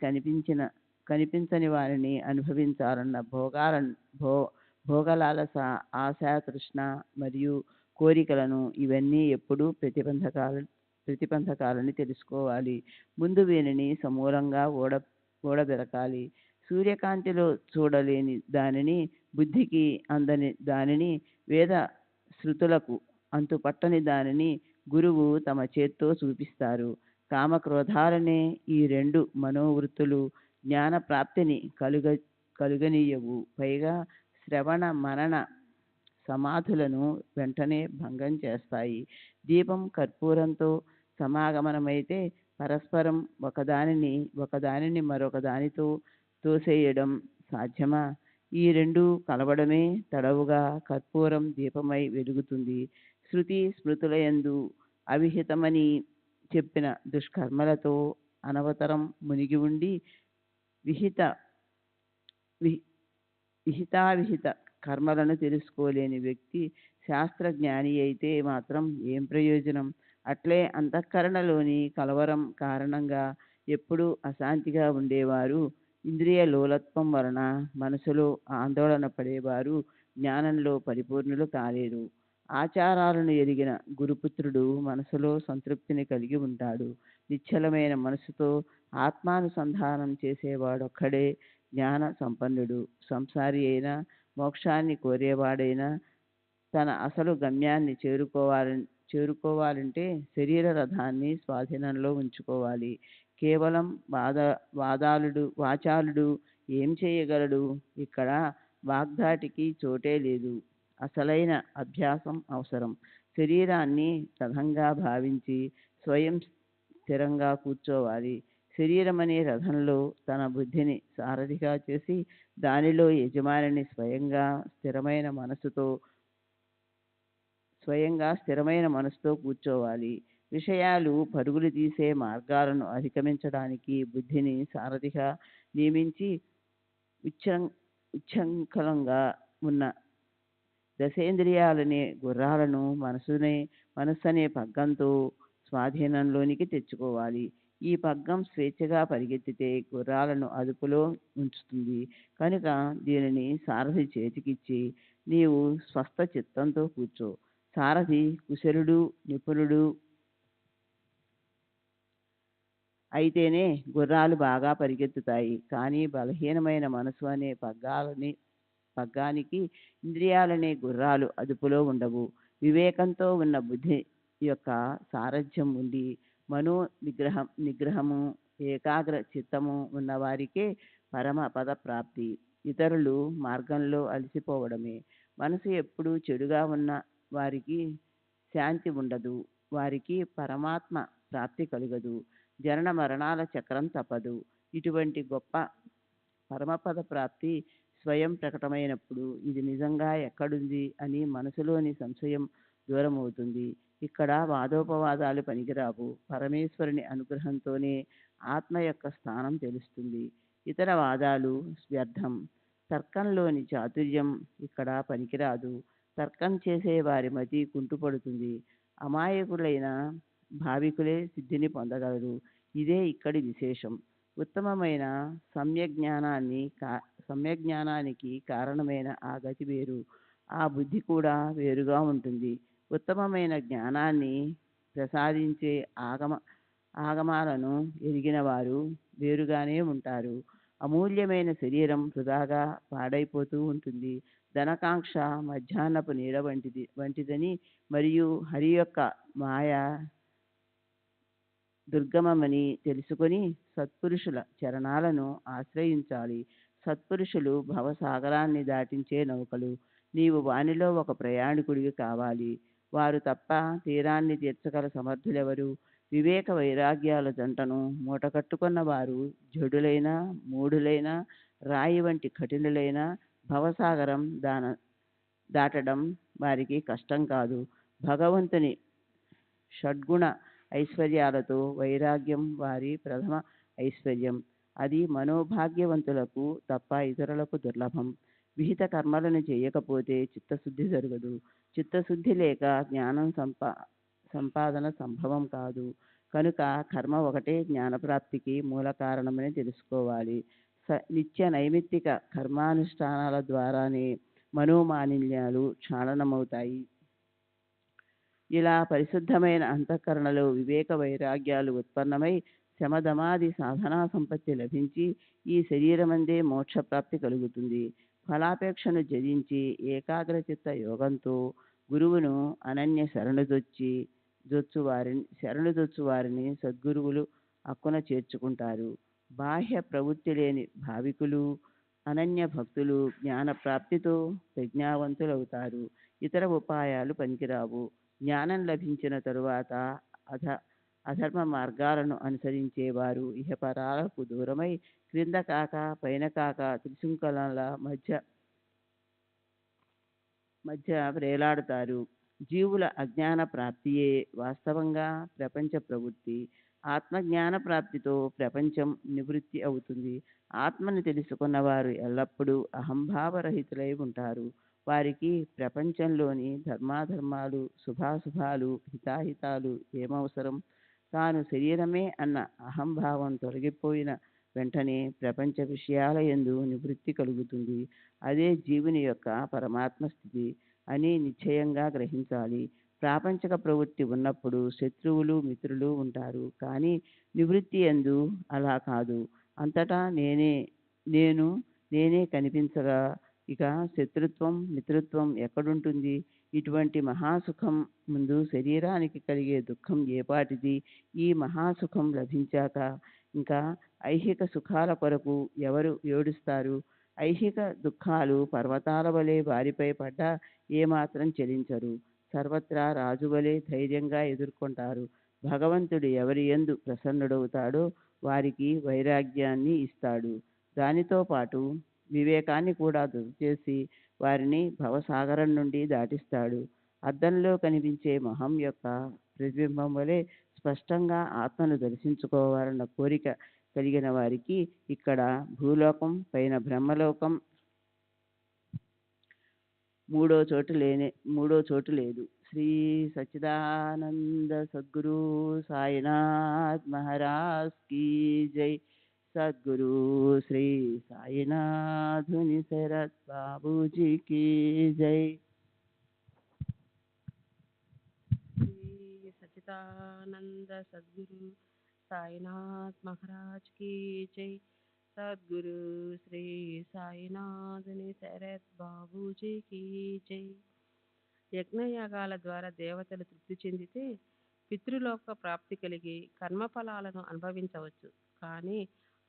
కనిపించని వారిని అనుభవించాలన్న భోగలాలస, ఆశ, తృష్ణ మరియు కోరికలను ఇవన్నీ ఎప్పుడూ ప్రతిబంధకాలని తెలుసుకోవాలి. ముందు వీనిని సమూలంగా ఊడబెరకాలి. సూర్యకాంతిలో చూడలేని దానిని, బుద్ధికి అందని దానిని, వేద శృతులకు అంతుపట్టని దానిని గురువు తమ చేత్తో చూపిస్తారు. కామక్రోధాలనే ఈ 2 మనోవృత్తులు జ్ఞాన ప్రాప్తిని కలుగనీయవు. పైగా శ్రవణ మనన సమాధులను వెంటనే భంగం చేస్తాయి. దీపం కర్పూరంతో సమాగమనమైతే పరస్పరం ఒకదానిని మరొక దానితో తోసేయడం సాధ్యమా? ఈ 2 కలవడమే తడవుగా కర్పూరం దీపమై వెలుగుతుంది. శృతి స్మృతులయందు అవిహితమని చెప్పిన దుష్కర్మలతో అనవతరం మునిగి ఉండి విహితావిహిత కర్మలను తెలుసుకోలేని వ్యక్తి శాస్త్రజ్ఞాని అయితే మాత్రం ఏం ప్రయోజనం? అట్లే అంతఃకరణలోని కలవరం కారణంగా ఎప్పుడూ అశాంతిగా ఉండేవారు, ఇంద్రియ లోలత్వం వలన మనసులో ఆందోళన పడేవారు జ్ఞానంలో పరిపూర్ణులు కాలేరు. ఆచారాలను ఎరిగిన గురుపుత్రుడు మనసులో సంతృప్తిని కలిగి ఉంటాడు. నిశ్చలమైన మనసుతో ఆత్మానుసంధానం చేసేవాడొక్కడే జ్ఞాన సంపన్నుడు. సంసారి అయినా, మోక్షాన్ని కోరేవాడైనా తన అసలు గమ్యాన్ని చేరుకోవాలంటే శరీర రథాన్ని స్వాధీనంలో ఉంచుకోవాలి. కేవలం వాచాలుడు ఏం చేయగలడు? ఇక్కడ వాగ్దాటికి చోటే లేదు. అసలైన అభ్యాసం అవసరం. శరీరాన్ని రథంగా భావించి స్వయం స్థిరంగా కూర్చోవాలి. శరీరమనే రథంలో తన బుద్ధిని సారథిగా చేసి దానిలో యజమానిని స్వయంగా స్థిరమైన మనసుతో స్వయంగా స్థిరమైన మనసుతో కూర్చోవాలి. విషయాలు పరుగులు తీసే మార్గాలను అధిగమించడానికి బుద్ధిని సారథిగా నియమించి ఉచ్చంఖలంగా ఉన్న దశేంద్రియాలనే గుర్రాలను మనస్సనే పగ్గంతో స్వాధీనంలోనికి తెచ్చుకోవాలి. ఈ పగ్గం స్వేచ్ఛగా పరిగెత్తితే గుర్రాలను అదుపులో ఉంచుతుంది కనుక దీనిని సారథి చేతికిచ్చి నీవు స్వస్థ చిత్తంతో కూర్చో. సారథి కుశలుడు, నిపుణుడు అయితేనే గుర్రాలు బాగా పరిగెత్తుతాయి. కానీ బలహీనమైన మనసు అనే పగ్గానికి ఇంద్రియాలనే గుర్రాలు అదుపులో ఉండవు. వివేకంతో ఉన్న బుద్ధి యొక్క సారథ్యం ఉండి నిగ్రహము ఏకాగ్ర చిత్తము ఉన్నవారికే పరమ పద ప్రాప్తి. ఇతరులు మార్గంలో అలసిపోవడమే. మనసు ఎప్పుడూ చెడుగా ఉన్న వారికి శాంతి ఉండదు, వారికి పరమాత్మ ప్రాప్తి కలుగదు, జనన మరణాల చక్రం తప్పదు. ఇటువంటి గొప్ప పరమపద ప్రాప్తి స్వయం ప్రకటమైనప్పుడు ఇది నిజంగా ఎక్కడుంది అని మనసులోని సంశయం దూరమవుతుంది. ఇక్కడ వాదోపవాదాలు పనికిరావు. పరమేశ్వరుని అనుగ్రహంతోనే ఆత్మ యొక్క స్థానం తెలుస్తుంది. ఇతర వాదాలు వ్యర్థం. తర్కంలోని చాతుర్యం ఇక్కడ పనికిరాదు. తర్కం చేసే వారి మతి కుంటుపడుతుంది. అమాయకులైన భావికులే సిద్ధిని పొందగలరు. ఇదే ఇక్కడి విశేషం. ఉత్తమమైన సమ్యజ్ఞానానికి కారణమైన ఆ గతి వేరు, ఆ బుద్ధి కూడా వేరుగా ఉంటుంది. ఉత్తమమైన జ్ఞానాన్ని ప్రసాదించే ఆగమాలను ఎరిగిన వారు వేరుగానే ఉంటారు. అమూల్యమైన శరీరం వృధాగా పాడైపోతూ ఉంటుంది. ధనకాంక్ష మధ్యాహ్నపు నీడ వంటిదని మరియు హరి యొక్క మాయ దుర్గమమని తెలుసుకొని సత్పురుషుల చరణాలను ఆశ్రయించాలి. సత్పురుషులు భవసాగరాన్ని దాటించే నౌకలు. నీవు వానిలో ఒక ప్రయాణికుడివి కావాలి. వారు తప్ప తీరాన్ని తీర్చగల సమర్థులెవరు? వివేక వైరాగ్యాల జంటను మూటకట్టుకున్న వారు జడులైన మూఢులైన రాయి వంటి కఠినులైన భవసాగరం దాటడం వారికి కష్టం కాదు. భగవంతుని షడ్గుణ ఐశ్వర్యాలతో వైరాగ్యం వారి ప్రథమ ఐశ్వర్యం. అది మనోభాగ్యవంతులకు తప్ప ఇతరులకు దుర్లభం. విహిత కర్మలను చేయకపోతే చిత్తశుద్ధి జరగదు. చిత్తశుద్ధి లేక జ్ఞానం సంపాదన సంభవం కాదు. కనుక కర్మ ఒకటే జ్ఞానప్రాప్తికి మూల కారణమని తెలుసుకోవాలి. నిత్య నైమిత్తిక కర్మానుష్ఠానాల ద్వారానే మనోమాలిన్యాలు క్షాళనమవుతాయి. ఇలా పరిశుద్ధమైన అంతఃకరణలో వివేక వైరాగ్యాలు ఉత్పన్నమై శమధమాది సాధనా సంపత్తి లభించి ఈ శరీరమందే మోక్షప్రాప్తి కలుగుతుంది. ఫలాపేక్షను జయించి ఏకాగ్రచిత్త యోగంతో గురువును అనన్య శరణుదొచ్చు వారిని సద్గురువులు అక్కున చేర్చుకుంటారు. బాహ్య ప్రవృత్తి లేని భావికులు అనన్య భక్తులు జ్ఞానప్రాప్తితో ప్రజ్ఞావంతులవుతారు. ఇతర ఉపాయాలు పనికిరావు. జ్ఞానం లభించిన తరువాత అధర్మ మార్గాలను అనుసరించేవారు ఇహపరాలకు దూరమై క్రింద కాక పైన కాక త్రిశంకులాల మధ్య వ్రేలాడుతారు. జీవుల అజ్ఞాన ప్రాప్తియే వాస్తవంగా ప్రపంచ ప్రవృత్తి. ఆత్మజ్ఞాన ప్రాప్తితో ప్రపంచం నివృత్తి అవుతుంది. ఆత్మని తెలుసుకున్నవారు ఎల్లప్పుడూ అహంభావరహితులై ఉంటారు. వారికి ప్రపంచంలోని ధర్మాధర్మాలు శుభాశుభాలు హితాహితాలు ఏమవసరం? తాను శరీరమే అన్న అహంభావం తొలగిపోయిన వెంటనే ప్రపంచ విషయాల యందు నివృత్తి కలుగుతుంది. అదే జీవుని యొక్క పరమాత్మ స్థితి అని నిశ్చయంగా గ్రహించాలి. ప్రాపంచిక ప్రవృత్తి ఉన్నప్పుడు శత్రువులు మిత్రులు ఉంటారు. కానీ నివృత్తి యందు అలా కాదు. అంతటా నేనే కనిపించగా ఇక శత్రుత్వం మిత్రుత్వం ఎక్కడుంటుంది? ఇటువంటి మహాసుఖం ముందు శరీరానికి కలిగే దుఃఖం ఏపాటిది? ఈ మహాసుఖం లభించాక ఇంకా ఐహిక సుఖాల కొరకు ఎవరు ఏడుస్తారు? ఐహిక దుఃఖాలు పర్వతాల వలె వారిపై పడ్డా ఏమాత్రం చెలించరు. సర్వత్రా రాజువలే ధైర్యంగా ఎదుర్కొంటారు. భగవంతుడు ఎవరి యందు ప్రసన్నుడవుతాడో వారికి వైరాగ్యాన్ని ఇస్తాడు. దానితో పాటు వివేకాన్ని కూడా చేసి వారిని భవసాగరం నుండి దాటిస్తాడు. అద్దంలో కనిపించే మొహం యొక్క ప్రతిబింబం వలె స్పష్టంగా ఆత్మను దర్శించుకోవాలన్న కోరిక కలిగిన వారికి ఇక్కడ భూలోకం పైన బ్రహ్మలోకం మూడో చోటు లేదు. శ్రీ సచ్చిదానంద సద్గురు సాయినాథ్ మహారాజ్ కీ జై. సద్గురు శ్రీ సాయినాథుని శరత్ బాబూజీ కీ జై. శ్రీ సచ్చిదానంద సద్గురు సాయినాథ్ మహారాజ్ కీ జై. సద్గురు శ్రీ సాయినాథుని శరత్ బాబూజీ కీ జై. యజ్ఞయాగాల ద్వారా దేవతలు తృప్తి చెందితే పితృలోక ప్రాప్తి కలిగి కర్మఫలాలను అనుభవించవచ్చు, కానీ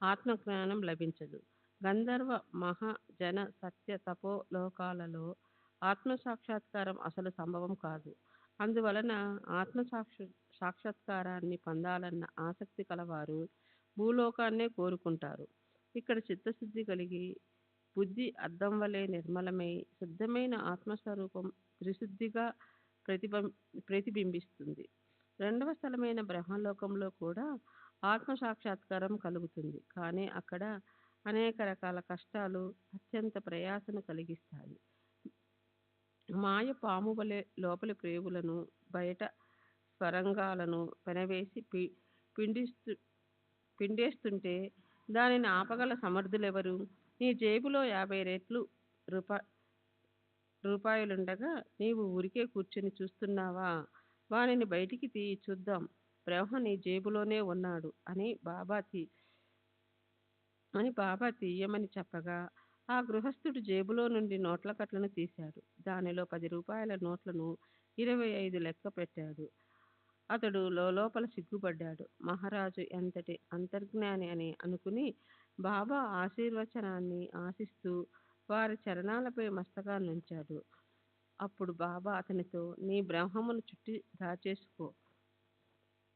ఆత్మజ్ఞానం లభించదు. గంధర్వ మహా జన సత్య తపో లోకాలలో ఆత్మ సాక్షాత్కారం అసలు సంభవం కాదు. అందువలన ఆత్మ సాక్షాత్కారాన్ని పొందాలన్న ఆసక్తి కలవారు భూలోకాన్నే కోరుకుంటారు. ఇక్కడ చిత్తశుద్ధి కలిగి బుద్ధి అద్దం వలె నిర్మలమై శుద్ధమైన ఆత్మస్వరూపం త్రిశుద్ధిగా ప్రతిబింబిస్తుంది. రెండవ స్థలమైన బ్రహ్మలోకంలో కూడా ఆత్మ సాక్షాత్కారం కలుగుతుంది, కానీ అక్కడ అనేక రకాల కష్టాలు అత్యంత ప్రయాసను కలిగిస్తాయి. మాయ పాము వలె లోపలి ప్రేగులను బయట స్వరంగాలను పెనవేసి పిండేస్తుంటే దానిని ఆపగల సమర్థులెవరు? నీ జేబులో 50 రెట్లు రూపాయలుండగా నీవు ఊరికే కూర్చొని చూస్తున్నావా? వానిని బయటికి తీయి చూద్దాం, బ్రహ్మ నీ జేబులోనే ఉన్నాడు అని బాబా తీయమని చెప్పగా ఆ గృహస్థుడు జేబులో నుండి నోట్ల కట్లను తీశాడు. దానిలో 10 రూపాయల నోట్లను 25 లెక్క పెట్టాడు. అతడు లోపల సిగ్గుపడ్డాడు. మహారాజు ఎంతటి అంతర్జ్ఞాని అని అనుకుని బాబా ఆశీర్వచనాన్ని ఆశిస్తూ వారి చరణాలపై మస్తకాన్నుంచాడు. అప్పుడు బాబా అతనితో, నీ బ్రహ్మమును చుట్టి దాచేసుకో.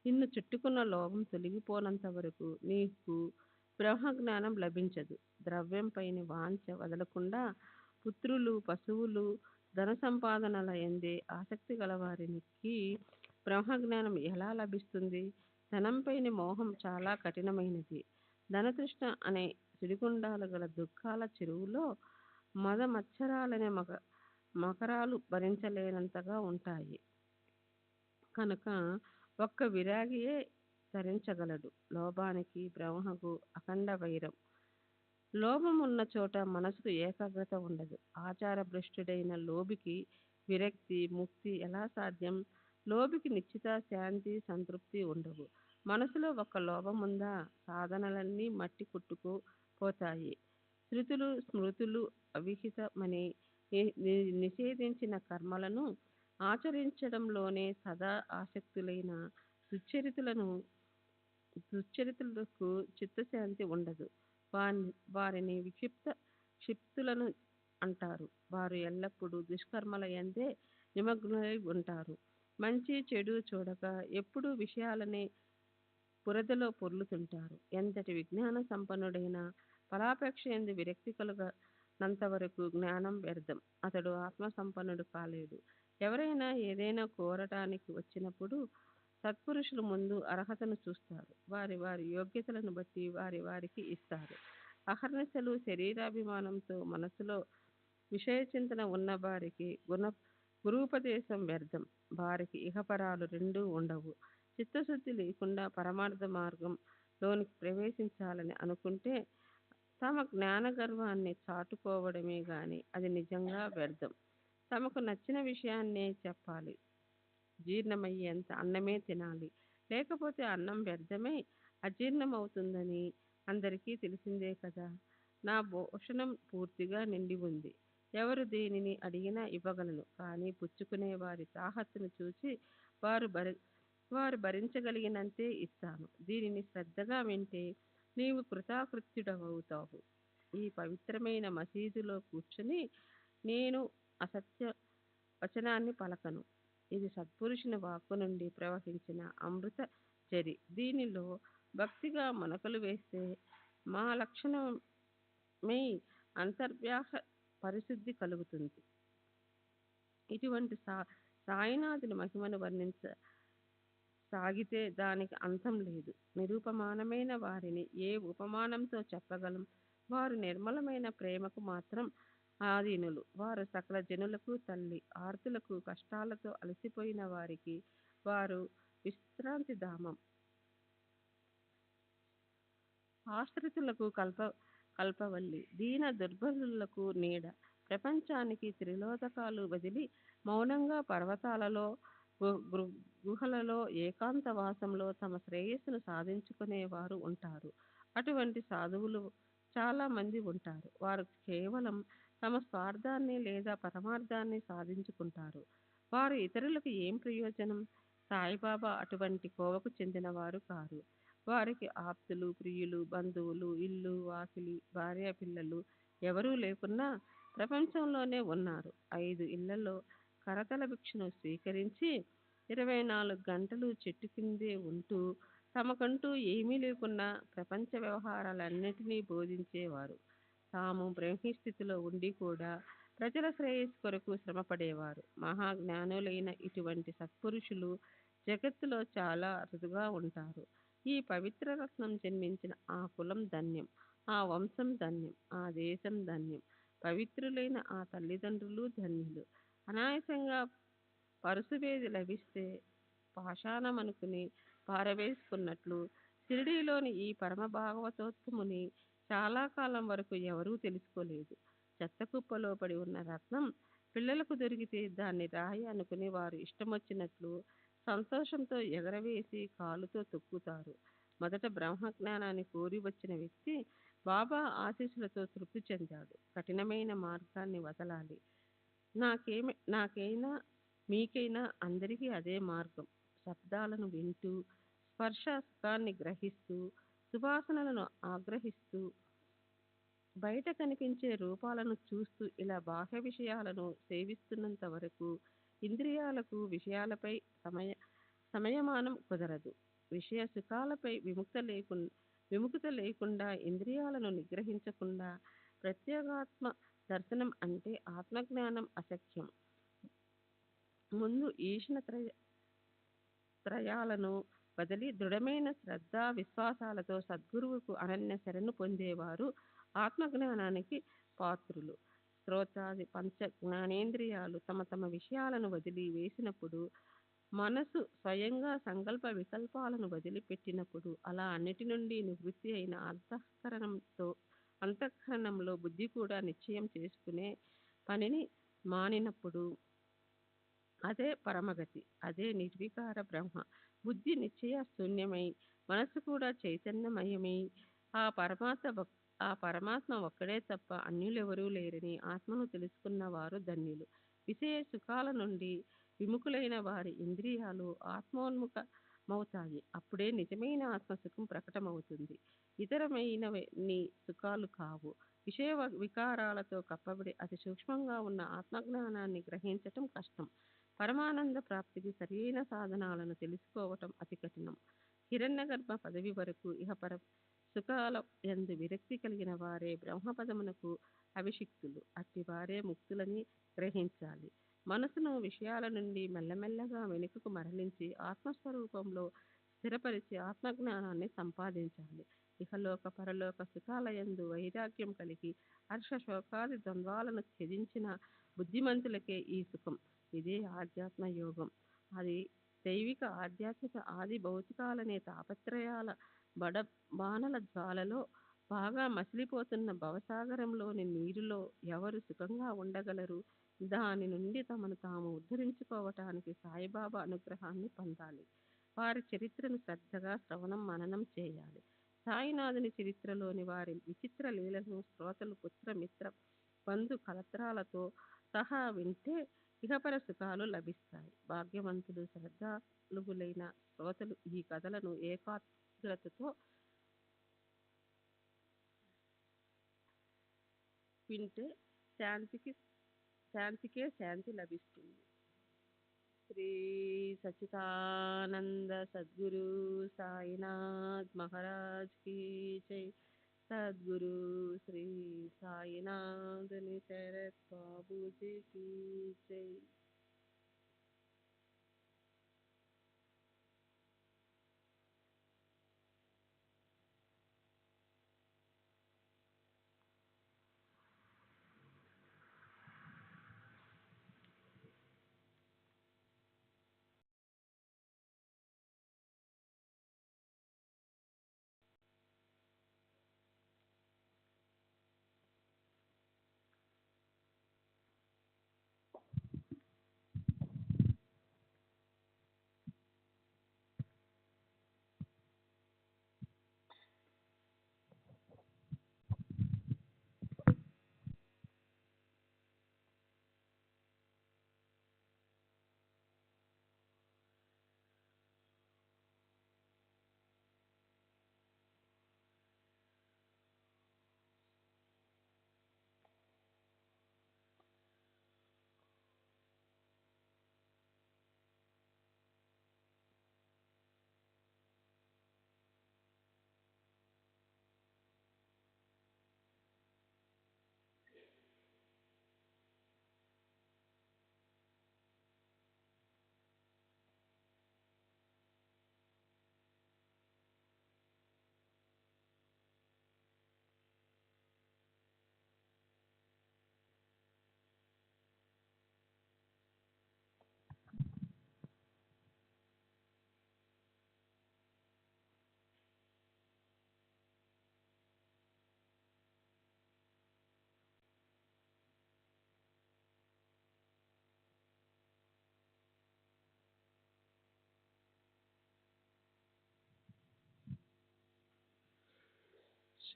నిన్ను చుట్టుకున్న లోభం తొలగిపోనంత వరకు నీకు బ్రహ్మజ్ఞానం లభించదు. ద్రవ్యంపైన వాంఛ వదలకుండా పుత్రులు, పశువులు, ధన సంపాదనల యందే ఆసక్తి గలవారికి బ్రహ్మజ్ఞానం ఎలా లభిస్తుంది? ధనంపైన మోహం చాలా కఠినమైనది. ధనతృష్ణ అనే సిడిగుండాలు గల దుఃఖాల చెరువులో మదమచ్చరాలనే మకరాలు భరించలేనంతగా ఉంటాయి. కనుక ఒక్క విరాగియే తరించగలడు. లోభానికి బ్రహ్మకు అఖండ వైరం. లోభం ఉన్న చోట మనసుకు ఏకాగ్రత ఉండదు. ఆచార భ్రష్టుడైన లోభికి విరక్తి, ముక్తి ఎలా సాధ్యం? లోభికి నిశ్చిత శాంతి, సంతృప్తి ఉండవు. మనసులో ఒక్క లోభముందా సాధనలన్నీ మట్టి కొట్టుకుపోతాయి. శృతులు స్మృతులు అవిహితమని నిషేధించిన కర్మలను ఆచరించడంలోనే సదా ఆసక్తులైన దుశ్చరితులకు చిత్తశాంతి ఉండదు. వారిని క్షిప్తులను అంటారు. వారు ఎల్లప్పుడూ దుష్కర్మల యందే నిమగ్నులై ఉంటారు. మంచి చెడు చూడక ఎప్పుడూ విషయాలనే బురదలో పొర్లుతుంటారు. ఎంతటి విజ్ఞాన సంపన్నుడైన ఫలాపేక్ష యందు విరక్తి కలుగనంతవరకు జ్ఞానం వ్యర్థం. అతడు ఆత్మ సంపన్నుడు కాలేడు. ఎవరైనా ఏదైనా కోరటానికి వచ్చినప్పుడు సత్పురుషులు ముందు అర్హతను చూస్తారు. వారి వారి యోగ్యతలను బట్టి వారికి ఇస్తారు. అహర్నిశలు శరీరాభిమానంతో మనసులో విషయచింతన ఉన్న వారికి గురూపదేశం వ్యర్థం. వారికి ఇహపరాలు రెండూ ఉండవు. చిత్తశుద్ధి లేకుండా పరమార్థ మార్గంలోనికి ప్రవేశించాలని అనుకుంటే తమ జ్ఞాన గర్వాన్ని చాటుకోవడమే గాని అది నిజంగా వ్యర్థం. తమకు నచ్చిన విషయాన్నే చెప్పాలి. జీర్ణమయ్యేంత అన్నమే తినాలి. లేకపోతే అన్నం వ్యర్థమై అజీర్ణమవుతుందని అందరికీ తెలిసిందే కదా. నా భోషణం పూర్తిగా నిండి ఉంది. ఎవరు దేనిని అడిగినా ఇవ్వగలను. కానీ పుచ్చుకునే వారి తాహత్తును చూసి వారు భరించగలిగినంతే ఇస్తాను. దీనిని శ్రద్ధగా వింటే నీవు కృతాకృత్యుడవుతావు. ఈ పవిత్రమైన మసీదులో కూర్చుని నేను అసత్య వచనాన్ని పలకను. ఇది సత్పురుషుని వాక్కు నుండి ప్రవహించిన అమృత జరి. దీనిలో భక్తిగా మొనకలు వేస్తే మా లక్షణమై అంతర్వ్యాహ పరిశుద్ధి కలుగుతుంది. ఇటువంటి సాయినాథుని మహిమను సాగితే దానికి అంతం లేదు. నిరూపమానమైన వారిని ఏ ఉపమానంతో చెప్పగలం? వారు నిర్మలమైన ప్రేమకు మాత్రం ఆధీనులు. వారు సకల జనులకు తల్లి. ఆర్తులకు, కష్టాలతో అలసిపోయిన వారికి వారు విశ్రాంతి ధామం. ఆశ్రితులకు కల్పవల్లి, దీన దుర్బలులకు నీడ. ప్రపంచానికి త్రిలోదకాలు వదిలి మౌనంగా పర్వతాలలో, గుహలలో, ఏకాంతవాసంలో తమ శ్రేయస్సును సాధించుకునేవారు ఉంటారు. అటువంటి సాధువులు చాలా మంది ఉంటారు. వారు కేవలం తమ స్వార్థాన్ని లేదా పరమార్థాన్ని సాధించుకుంటారు. వారు ఇతరులకు ఏం ప్రయోజనం? సాయిబాబా అటువంటి కోవకు చెందినవారు కారు. వారికి ఆప్తులు, ప్రియులు, బంధువులు, ఇల్లు, వాకిలి, భార్య, పిల్లలు ఎవరూ లేకున్నా ప్రపంచంలోనే ఉన్నారు. 5 ఇళ్లలో కరతల భిక్షను స్వీకరించి 24 గంటలు చెట్టు కిందే ఉంటూ తమకంటూ ఏమీ లేకున్నా ప్రపంచ వ్యవహారాలన్నిటినీ బోధించేవారు. తాము బ్రహ్మస్థితిలో ఉండి కూడా ప్రజల శ్రేయస్సు కొరకు శ్రమపడేవారు. మహాజ్ఞానులైన ఇటువంటి సత్పురుషులు జగత్తులో చాలా అరుదుగా ఉంటారు. ఈ పవిత్ర రత్నం జన్మించిన ఆ కులం ధన్యం, ఆ వంశం ధన్యం, ఆ దేశం ధన్యం. పవిత్రులైన ఆ తల్లిదండ్రులు ధన్యులు. అనాయాసంగా పరుసువేది లభిస్తే పాషాణమనుకుని పారవేసుకున్నట్లు షిరిడీలోని ఈ పరమ భాగవతోత్తముని చాలా కాలం వరకు ఎవరూ తెలుసుకోలేదు. చెత్తకుప్పలో పడి ఉన్న రత్నం పిల్లలకు దొరికితే దాన్ని రాయి అనుకుని వారు ఇష్టమొచ్చినట్లు సంతోషంతో ఎగరవేసి కాలుతో తొక్కుతారు. మొదట బ్రహ్మజ్ఞానాన్ని కోరి వచ్చిన వ్యక్తి బాబా ఆశీస్సులతో తృప్తి చెందాడు. కఠినమైన మార్గాన్ని వదలాలి. నాకైనా మీకైనా అందరికీ అదే మార్గం. శబ్దాలను వింటూ, స్పర్శ సుఖాన్ని గ్రహిస్తూ, సువాసనలను ఆగ్రహిస్తూ, బయట కనిపించే రూపాలను చూస్తూ ఇలా బాహ్య విషయాలను సేవిస్తున్నంత వరకు ఇంద్రియాలకు విషయాలపై సమయమానం కుదరదు. విషయ సుఖాలపై విముఖత లేకుండా, ఇంద్రియాలను నిగ్రహించకుండా ప్రత్యేగాత్మ దర్శనం అంటే ఆత్మజ్ఞానం అశక్యం. ముందు ఈషణ త్రయాలను వదిలి దృఢమైన శ్రద్ధ విశ్వాసాలతో సద్గురువుకు అనన్య శరణు పొందేవారు ఆత్మజ్ఞానానికి పాత్రులు. శ్రోత్రాది పంచ జ్ఞానేంద్రియాలు తమ తమ విషయాలను వదిలి వేసినప్పుడు, మనసు స్వయంగా సంకల్ప వికల్పాలను వదిలిపెట్టినప్పుడు, అలా అన్నిటి నుండి నివృత్తి అయిన అంతఃకరణంలో బుద్ధి కూడా నిశ్చయం చేసుకునే పనిని మానినప్పుడు అదే పరమగతి, అదే నిర్వికార బ్రహ్మ. బుద్ధి నిశ్చయ శూన్యమై మనసు కూడా చైతన్యమయమై ఆ పరమాత్మ ఒక్కడే తప్ప అన్యులెవరూ లేరని ఆత్మను తెలుసుకున్న వారు ధన్యులు. విషయ సుఖాల నుండి విముఖులైన వారి ఇంద్రియాలు ఆత్మోన్ముఖమవుతాయి. అప్పుడే నిజమైన ఆత్మసుఖం ప్రకటమవుతుంది. ఇతరమైనవి సుఖాలు కావు. విషయ వికారాలతో కప్పబడి అతి సూక్ష్మంగా ఉన్న ఆత్మజ్ఞానాన్ని గ్రహించటం కష్టం. పరమానంద ప్రాప్తికి సరియైన సాధనాలను తెలుసుకోవటం అతి కఠినం. హిరణ్యగర్భ పదవి వరకు ఇహపర సుఖాల యందు విరక్తి కలిగిన వారే బ్రహ్మపదమునకు అభిషిక్తులు. అట్టి వారే ముక్తులని గ్రహించాలి. మనసును విషయాల నుండి మెల్లమెల్లగా వెనుకకు మరలించి ఆత్మస్వరూపంలో స్థిరపరిచి ఆత్మజ్ఞానాన్ని సంపాదించాలి. ఇహలోక పరలోక సుఖాలయందు వైరాగ్యం కలిగి హర్ష శోకాది ద్వంద్వాలను త్యజించిన బుద్ధిమంతులకే ఈ సుఖం. ఇదే ఆధ్యాత్మ యోగం. అది దైవిక ఆధ్యాత్మిక ఆది భౌతికాలనే తాపత్రయాల బాణల జ్వాలలో బాగా మసిలిపోతున్న భవసాగరంలోని నీరులో ఎవరు సుఖంగా ఉండగలరు? దాని నుండి తమను తాము ఉద్ధరించుకోవటానికి సాయిబాబా అనుగ్రహాన్ని పొందాలి. వారి చరిత్రను శ్రద్ధగా శ్రవణం మననం చేయాలి. సాయినాథుని చరిత్రలోని వారి విచిత్ర లీలను శ్రోతలు పుత్ర మిత్ర బంధు కలత్రాలతో సహా వింటే ఇహపర సుఖాలు లభిస్తాయి. భాగ్యవంతులు శ్రద్ధాలువులైన శ్రోతలు ఈ కథలను ఏకాగ్రతతో వింటే శాంతికే శాంతి లభిస్తుంది. శ్రీ సచ్చిదానంద సద్గురు సాయినాథ్ మహారాజ్ కీ జై. సద్గురు శ్రీ సాయినాథ్ శరత్ బాబూజీ కీ జై.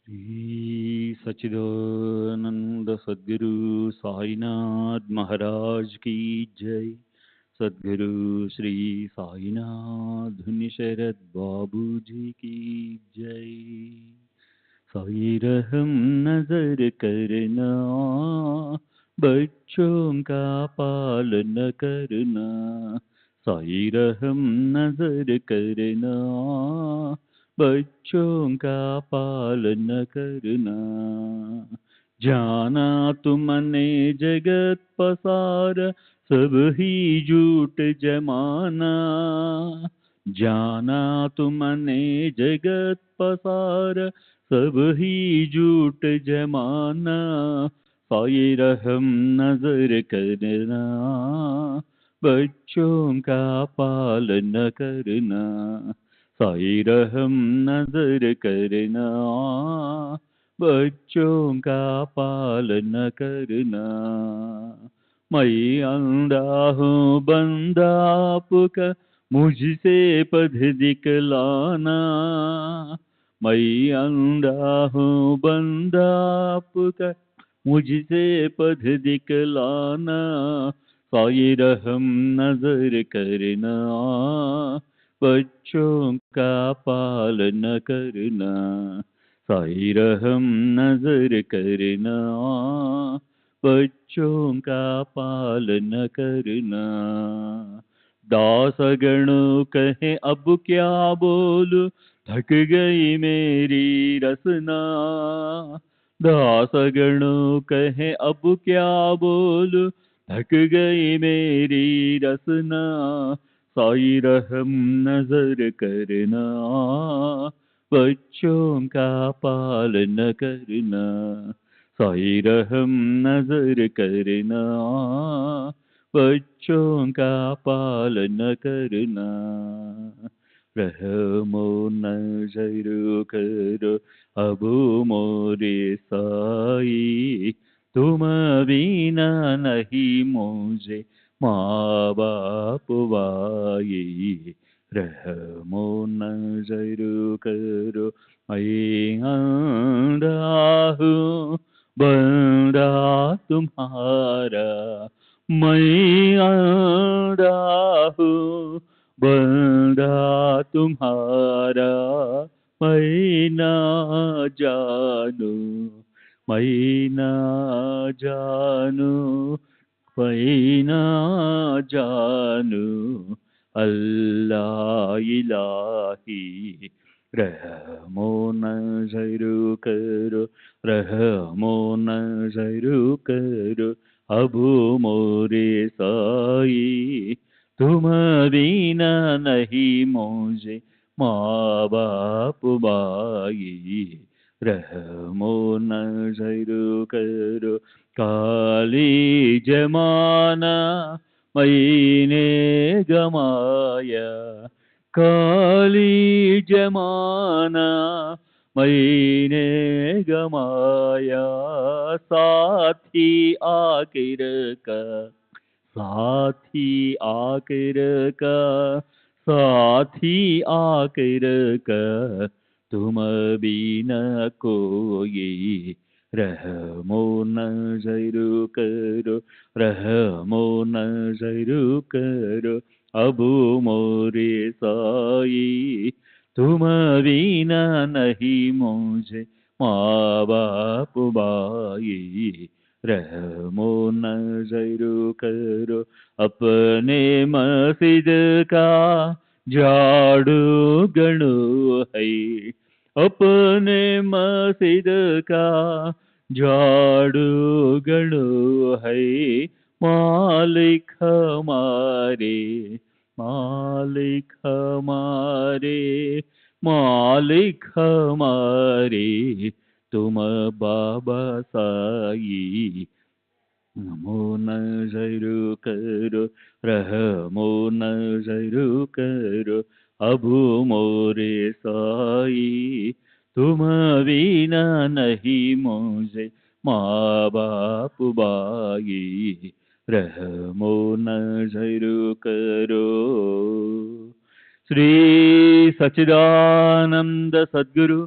श्री सच्चिदानंद सद्गुरु साईनाथ महाराज की जय। सद्गुरु श्री साईनाथ धुनि शरद बाबू जी की जय। साई रहम नजर करना, बच्चों का पालन करना। साई रहम नजर करना, बच्चों का पालन करना। जाना तुमने जगत पसार, सब ही झूठ जमाना। जाना तुमने जगत पसार, सब ही झूठ जमाना। साई रहम नजर करना, बच्चों का पालन करना। साई रहम नजर करना, बच्चों का पालन करना। मैं अंधा हूँ बंदा आपका, मुझसे पद दिखलाना। मैं अंधा हूँ बंदा आपका, मुझसे पद दिखलाना। साई रहम नजर करना, बच्चों का पालन करना। साई रहम नजर करना, बच्चों का पालन करना। दास गणों कहे अब क्या बोलूं, थक गई मेरी रसना। दास गणों कहे अब क्या बोलूं, थक गई मेरी रसना। साई रहम नजर करना, बच्चों का पालन करना। साई रहम नजर करना, बच्चों का पालन करना। रहमो नजर करो अब मोरे साई, तुम बिना नहीं मुझे माँ बाप वाई। रहमो नजर करो मैं अंधा हूँ बंदा तुम्हारा। मैं अंधा हूँ बंदा तुम्हारा। मैं ना जानू, मैं ना जानू, मैं ना जानू अल्लाह इलाही। रहमो नजर करो, रहमो नजर करो अब मोरे साई। तुम बिना नहीं मुझे माँ बाप बाई। रहमो नजर करो काली जमाना मैंने गमाया। काली जमाना मैंने गमाया। साथी आखिर का, साथी आखिर का, साथी आखिर का तुम बिना कोई। रहमो नजर करो, रहमो नजर करो अब मोरे साई। तुम बिना नहीं मुझे माँ बाप बाई। रहमो नजर करो अपने मस्जिद का झाड़ू गणो है। अपने मस्जिद का झाड़ू गणो है। मालिक हमारे, मालिक हमारे, मालिक हमारे तुम बाबा साई। नमो नजर करो, रहमो नजर करो अब मोरे साई। तुम बिना नहीं मुझे माँ बाप बाई। रहमो नजर करो। श्री सच्चिदानंद सद्गुरु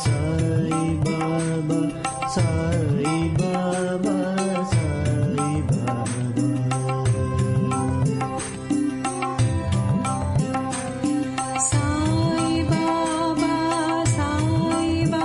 Sai Baba,